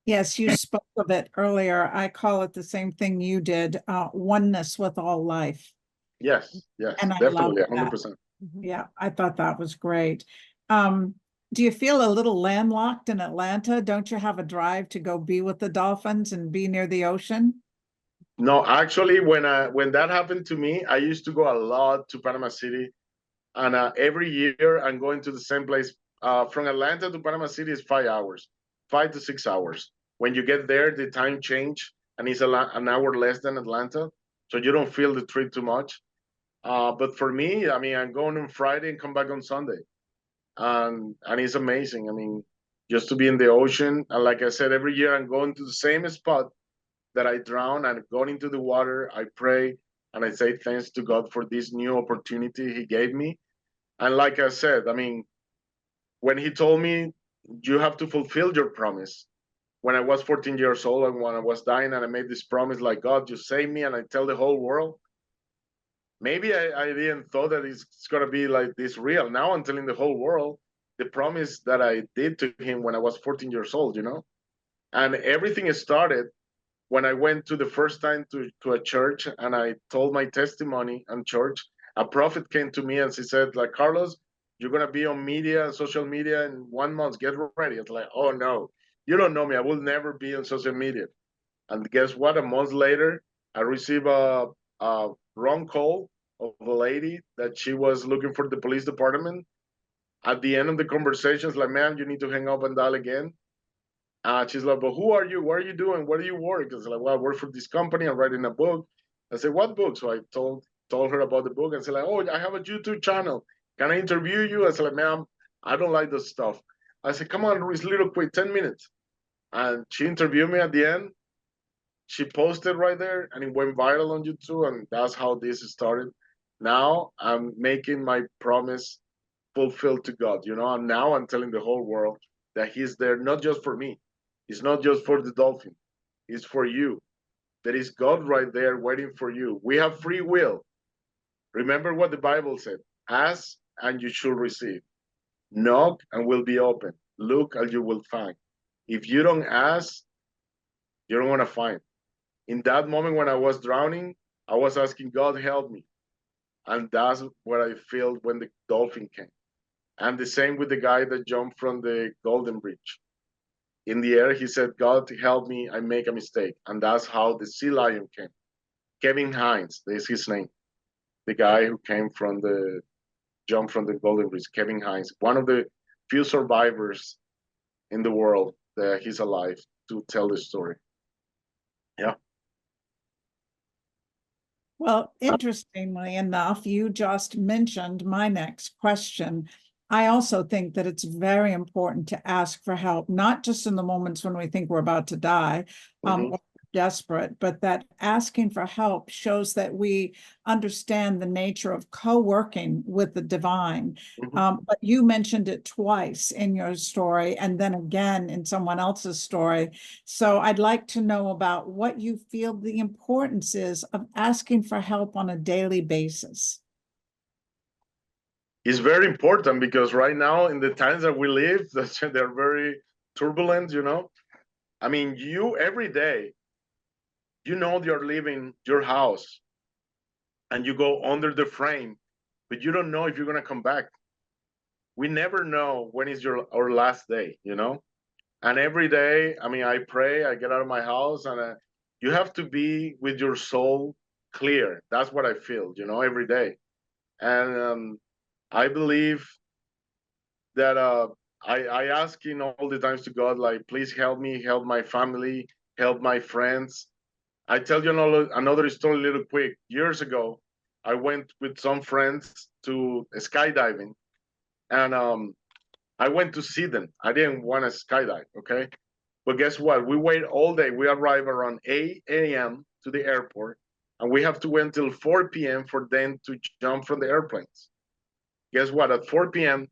Yes, you spoke of it earlier. I call it the same thing you did, oneness with all life. Yes. Yes. And I love Definitely. that. 100%. Yeah, I thought that was great. Do you feel a little landlocked in Atlanta? Don't you have a drive to go be with the dolphins and be near the ocean? No, actually, when that happened to me, I used to go a lot to Panama City, and every year I'm going to the same place. From Atlanta to Panama City is 5 hours, 5 to 6 hours. When you get there, the time change, and it's an hour less than Atlanta, so you don't feel the trip too much. But for me, I mean, I'm going on Friday and come back on Sunday, and it's amazing. I mean, just to be in the ocean, and like I said, every year I'm going to the same spot that I drown and got into the water. I pray and I say thanks to God for this new opportunity He gave me. And like I said, I mean, when He told me you have to fulfill your promise, when I was 14 years old and when I was dying and I made this promise, like, God, you save me and I tell the whole world. Maybe I didn't thought that it's gonna be like this real. Now I'm telling the whole world the promise that I did to Him when I was 14 years old, you know? And everything started when I went to the first time to a church and I told my testimony in church. A prophet came to me and she said, like, Carlos, you're gonna be on media and social media in 1 month. Get ready. It's like, oh no, you don't know me. I will never be on social media. And guess what? A month later, I received a wrong call of a lady that she was looking for the police department. At the end of the conversation, it's like, man, you need to hang up and dial again. She's like, but who are you? What are you doing? Where do you work? I was like, well, I work for this company. I'm writing a book. I said, what book? So I told her about the book and said, like, oh, I have a YouTube channel. Can I interview you? I said, like, ma'am, I don't like this stuff. I said, come on, it's little quick, 10 minutes. And she interviewed me at the end. She posted right there and it went viral on YouTube. And that's how this started. Now I'm making my promise fulfilled to God, you know, and now I'm telling the whole world that He's there, not just for me, It's not just for the dolphin, it's for you. There is God right there waiting for you. We have free will. Remember what the Bible said: ask and you shall receive, knock and will be open, look and you will find. If you don't ask, you don't want to find. In that moment when I was drowning, I was asking God, help me. And that's what I felt when the dolphin came. And the same with the guy that jumped from the Golden Bridge. In the air, he said, God, help me, I make a mistake. And that's how the sea lion came. Kevin Hines, is his name. The guy who came from the jump from the Golden Bridge, Kevin Hines, one of the few survivors in the world that he's alive to tell the story. Yeah. Well, interestingly enough, you just mentioned my next question. I also think that it's very important to ask for help, not just in the moments when we think we're about to die, or desperate, but that asking for help shows that we understand the nature of co-working with the divine. But you mentioned it twice in your story and then again in someone else's story. So I'd like to know about what you feel the importance is of asking for help on a daily basis. It's very important because right now in the times that we live, they're very turbulent, you know. I mean, you every day, you know you're leaving your house and you go under the frame, but you don't know if you're going to come back. We never know when is our last day, you know. And every day, I mean, I pray, I get out of my house, and you have to be with your soul clear. That's what I feel, you know, every day. And I believe that I asking all the times to God, like, please help me, help my family, help my friends. I tell you another story, little quick. Years ago, I went with some friends to skydiving, and I went to see them. I didn't want to skydive, okay? But guess what? We wait all day. We arrive around 8 a.m. to the airport, and we have to wait until 4 p.m. for them to jump from the airplanes. Guess what? At 4 p.m.,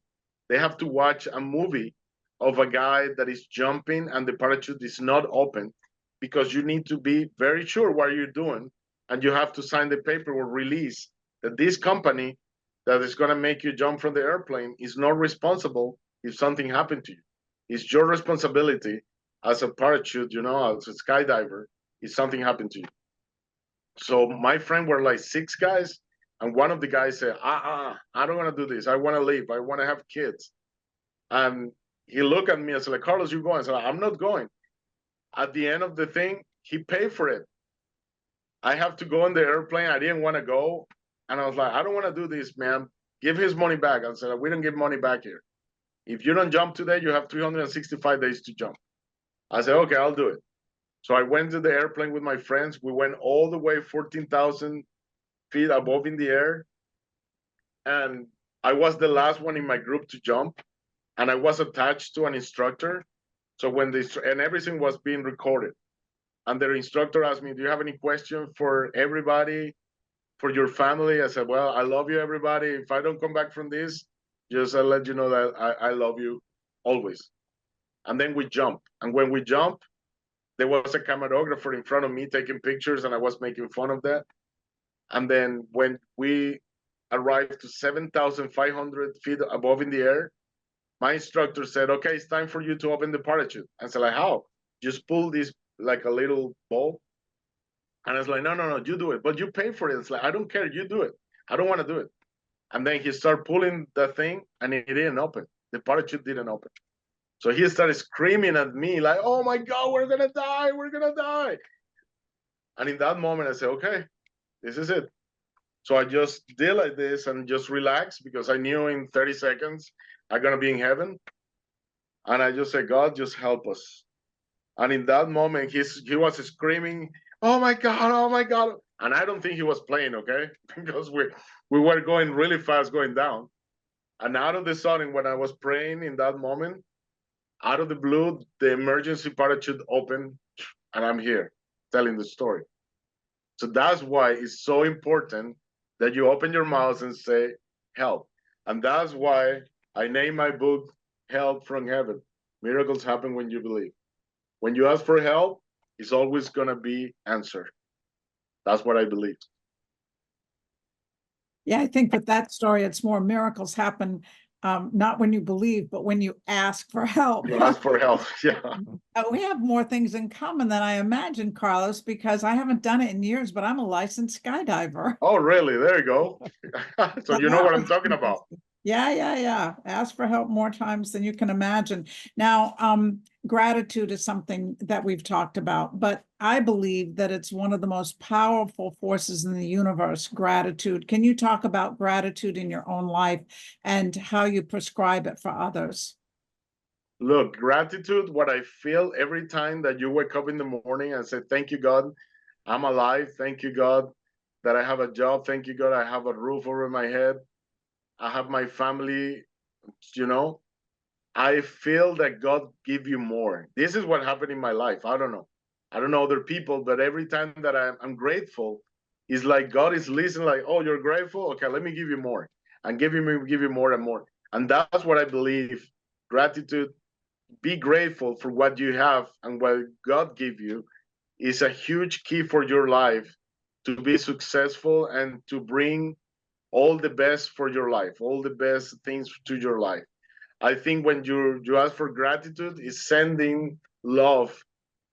they have to watch a movie of a guy that is jumping and the parachute is not open, because you need to be very sure what you're doing, and you have to sign the paperwork release that this company that is going to make you jump from the airplane is not responsible if something happened to you. It's your responsibility as a parachute, you know, as a skydiver, if something happened to you. So my friend were like 6 guys, and one of the guys said, I don't want to do this. I want to leave. I want to have kids. And he looked at me and said, like, Carlos, you going? I said, I'm not going. At the end of the thing, he paid for it. I have to go on the airplane. I didn't want to go. And I was like, I don't want to do this, man. Give his money back. I said, we don't give money back here. If you don't jump today, you have 365 days to jump. I said, okay, I'll do it. So I went to the airplane with my friends. We went all the way 14,000 feet above in the air. And I was the last one in my group to jump. And I was attached to an instructor. So and everything was being recorded. And the instructor asked me, do you have any question for everybody, for your family? I said, well, I love you, everybody. If I don't come back from this, just I'll let you know that I love you always. And then we jump. And when we jump, there was a camerographer in front of me taking pictures, and I was making fun of that. And then when we arrived to 7,500 feet above in the air, my instructor said, okay, it's time for you to open the parachute. I said, like, how? Just pull this like a little ball. And I was like, no, you do it. But you pay for it. It's like, I don't care. You do it. I don't want to do it. And then he started pulling the thing, and it didn't open. The parachute didn't open. So he started screaming at me like, oh my God, we're going to die. We're going to die. And in that moment, I said, okay, this is it. So I just did like this and just relaxed, because I knew in 30 seconds, I'm going to be in heaven. And I just said, God, just help us. And in that moment, he was screaming, oh my God, oh my God. And I don't think he was playing, okay? Because we were going really fast going down. And out of the sudden, when I was praying in that moment, out of the blue, the emergency parachute opened, and I'm here telling the story. So that's why it's so important that you open your mouth and say, help. And that's why I named my book, Help from Heaven. Miracles happen when you believe. When you ask for help, it's always gonna be answered. That's what I believe. Yeah, I think with that story, it's more miracles happen, not when you believe, but when you ask for help. You ask for help, yeah. We have more things in common than I imagined, Carlos, because I haven't done it in years, but I'm a licensed skydiver. Oh, really? There you go. So you know what I'm talking about. Yeah. Ask for help more times than you can imagine. Now, gratitude is something that we've talked about, but I believe that it's one of the most powerful forces in the universe, gratitude. Can you talk about gratitude in your own life and how you prescribe it for others? Look, gratitude, what I feel every time that you wake up in the morning and say, thank you, God, I'm alive. Thank you, God, that I have a job. Thank you, God, I have a roof over my head. I have my family, you know. I feel that God give you more. This is what happened in my life. I don't know. I don't know other people, but every time that I'm grateful, it's like God is listening, like, oh, you're grateful? Okay, let me give you more. And give you more and more. And that's what I believe. Gratitude, be grateful for what you have and what God give you is a huge key for your life to be successful and to bring all the best for your life, all the best things to your life. I think when you ask for gratitude, is sending love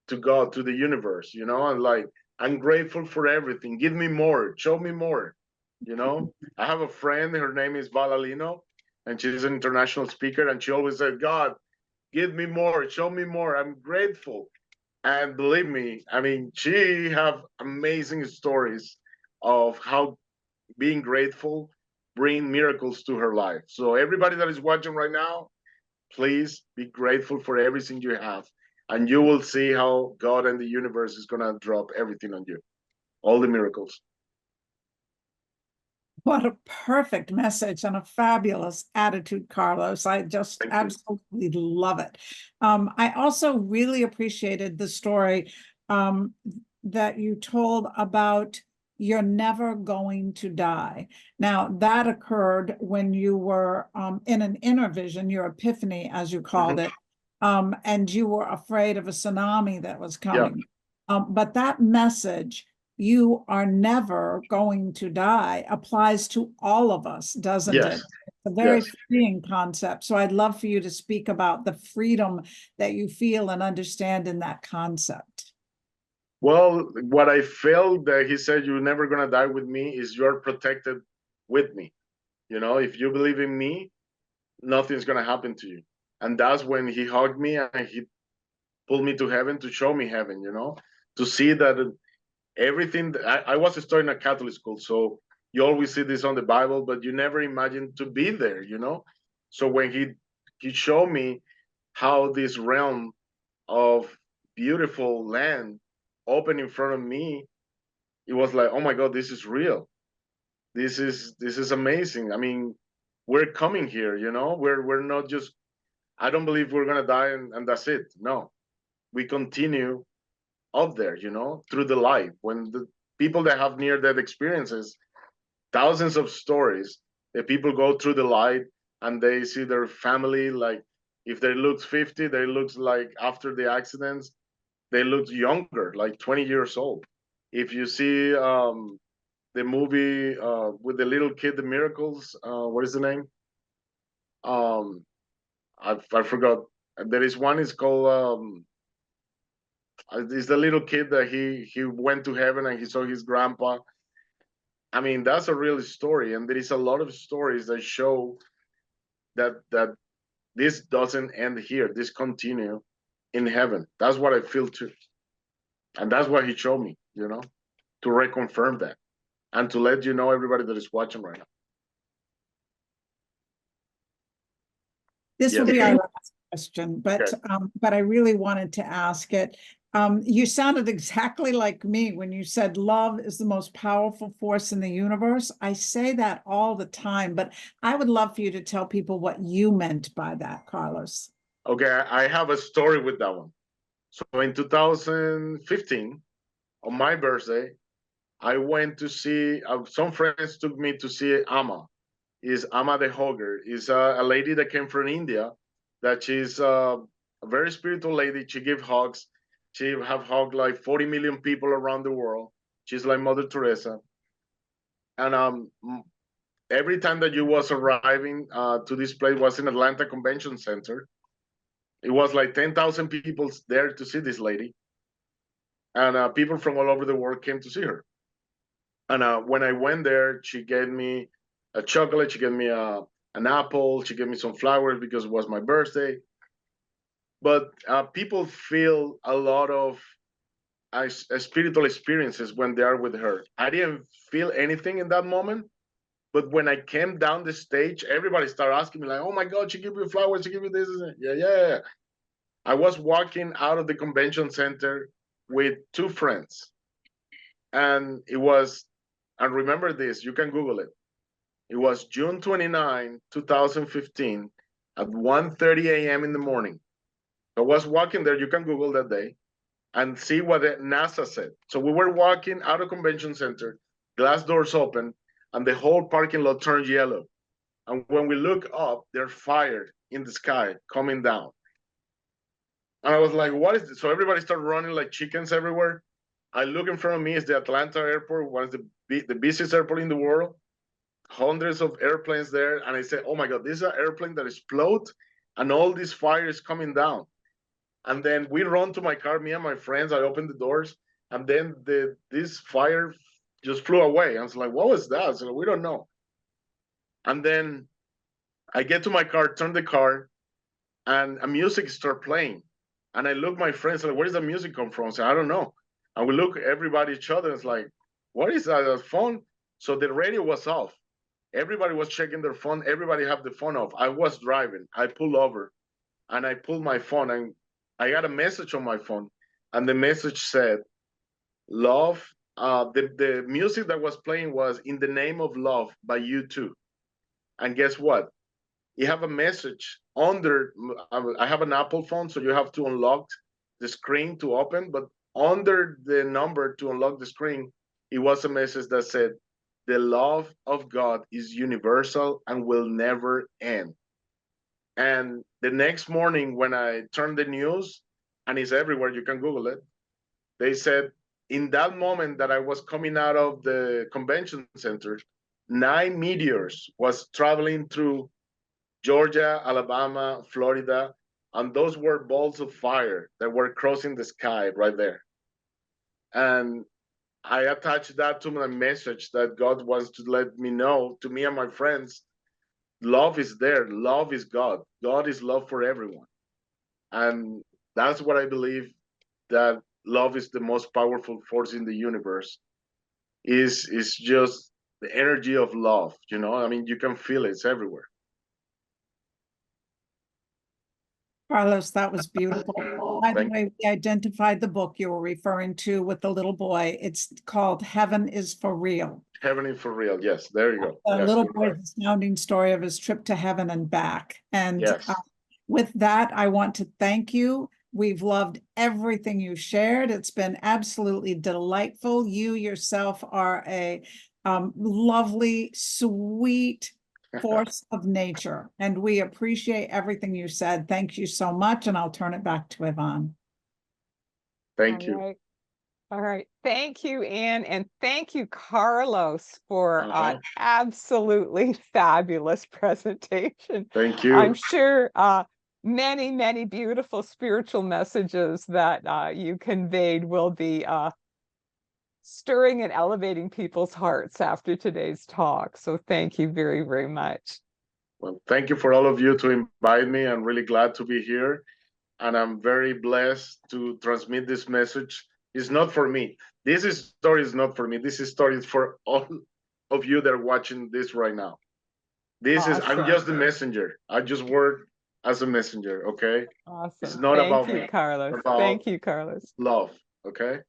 to God, to the universe, you know, and like, I'm grateful for everything. Give me more, show me more, you know. I have a friend, her name is Valalino, and she's an international speaker, and she always said, God, give me more, show me more. I'm grateful. And believe me, I mean, she have amazing stories of how being grateful bring miracles to her life. So everybody that is watching right now, please be grateful for everything you have, and you will see how God and the universe is gonna drop everything on you, all the miracles. What a perfect message and a fabulous attitude, Carlos. I just absolutely love it. I also really appreciated the story that you told about you're never going to die. Now, that occurred when you were in an inner vision, your epiphany, as you called it, and you were afraid of a tsunami that was coming. Yeah. But that message, you are never going to die, applies to all of us, doesn't it? It's a very freeing concept. So I'd love for you to speak about the freedom that you feel and understand in that concept. Well, what I felt that he said, you're never going to die with me, is you're protected with me. You know, if you believe in me, nothing's going to happen to you. And that's when he hugged me and he pulled me to heaven to show me heaven, you know, to see that everything. I was studying a Catholic school, so you always see this on the Bible, but you never imagine to be there, you know. So when he showed me how this realm of beautiful land opened in front of me, it was like, oh my God, this is real. This is amazing. I mean, we're coming here, you know. We're not just. I don't believe we're gonna die and that's it. No, we continue up there, you know, through the light. When the people that have near-death experiences, thousands of stories that people go through the light and they see their family, like if they look 50, they look like after the accidents, they look younger, like 20 years old. If you see the movie with the little kid, The Miracles, what is the name? I forgot. There is one, it's called it's the little kid that he went to heaven and he saw his grandpa. I mean, that's a real story, and there is a lot of stories that show that this doesn't end here. This continue in heaven. That's what I feel too, and that's what he showed me. You know, to reconfirm that and to let you know, everybody that is watching right now. This will be our last question, but I really wanted to ask it. You sounded exactly like me when you said love is the most powerful force in the universe. I say that all the time, but I would love for you to tell people what you meant by that, Carlos. Okay, I have a story with that one. So in 2015, on my birthday, I went to see, some friends took me to see Amma. Is Amma the Hogger. Is a lady that came from India, that she's a very spiritual lady. She gives hugs. She have hugged like 40 million people around the world. She's like Mother Teresa. And every time that you was arriving to this place was in Atlanta Convention Center. It was like 10,000 people there to see this lady. And people from all over the world came to see her. And when I went there, she gave me a chocolate, she gave me an apple, she gave me some flowers because it was my birthday. But people feel a lot of spiritual experiences when they are with her. I didn't feel anything in that moment, but when I came down the stage, everybody started asking me like, "Oh my God, she gave you flowers, she gave you this." Yeah, yeah. I was walking out of the convention center with two friends, and it was, and remember this, you can Google it. It was June 29, 2015, at 1:30 a.m. in the morning. I was walking there. You can Google that day and see what the NASA said. So we were walking out of convention center, glass doors open, and the whole parking lot turned yellow. And when we look up, there's fire in the sky coming down. And I was like, what is this? So everybody started running like chickens everywhere. I look in front of me, is the Atlanta airport, one of the busiest airport in the world. Hundreds of airplanes there. And I said, oh my God, this is an airplane that explodes and all this fire is coming down. And then we run to my car, me and my friends. I opened the doors, and then this fire just flew away. I was like, what was that? So we don't know. And then I get to my car, turn the car, and a music start playing. And I look my friends, like, where does the music come from? So I don't know. And we look everybody each other. It's like, what is that? A phone? So the radio was off. Everybody was checking their phone. Everybody had the phone off. I was driving. I pulled over, and I pulled my phone, and I got a message on my phone, and the message said, "Love." The music that was playing was "In the Name of Love" by U2. And guess what? You have a message under. I have an Apple phone, so you have to unlock the screen to open. But under the number to unlock the screen, it was a message that said, "The love of God is universal and will never end." And the next morning, when I turned the news, and it's everywhere, you can Google it, they said, in that moment that I was coming out of the convention center, 9 meteors was traveling through Georgia, Alabama, Florida, and those were balls of fire that were crossing the sky right there. And I attached that to my message that God wants to let me know, to me and my friends, love is there. Love is God. God is love for everyone. And that's what I believe, that love is the most powerful force in the universe. Is just the energy of love, you know? I mean, you can feel it. It's everywhere. Carlos, that was beautiful. By the Thank way, we identified the book you were referring to with the little boy. It's called Heaven is for Real. Heaven is for real. Yes, there you go. The Yes, little you're boy's right. astounding story of his trip to heaven and back. And Yes. with that, I want to thank you. We've loved everything you shared. It's been absolutely delightful. You yourself are a lovely, sweet force of nature, and we appreciate everything you said. Thank you so much, and I'll turn it back to Yvonne. Thank All you. right. All right. Thank you, Anne. And thank you, Carlos, for an absolutely fabulous presentation. Thank you. I'm sure many, many beautiful spiritual messages that you conveyed will be stirring and elevating people's hearts after today's talk. So thank you very, very much. Well, thank you for all of you to invite me. I'm really glad to be here. And I'm very blessed to transmit this message. It's not for me. Story is not for me. This is story for all of you that are watching this right now. I'm just the messenger. I just work as a messenger, okay? Awesome. It's not Thank about you, me. Carlos. It's about Thank you, Carlos. love, okay?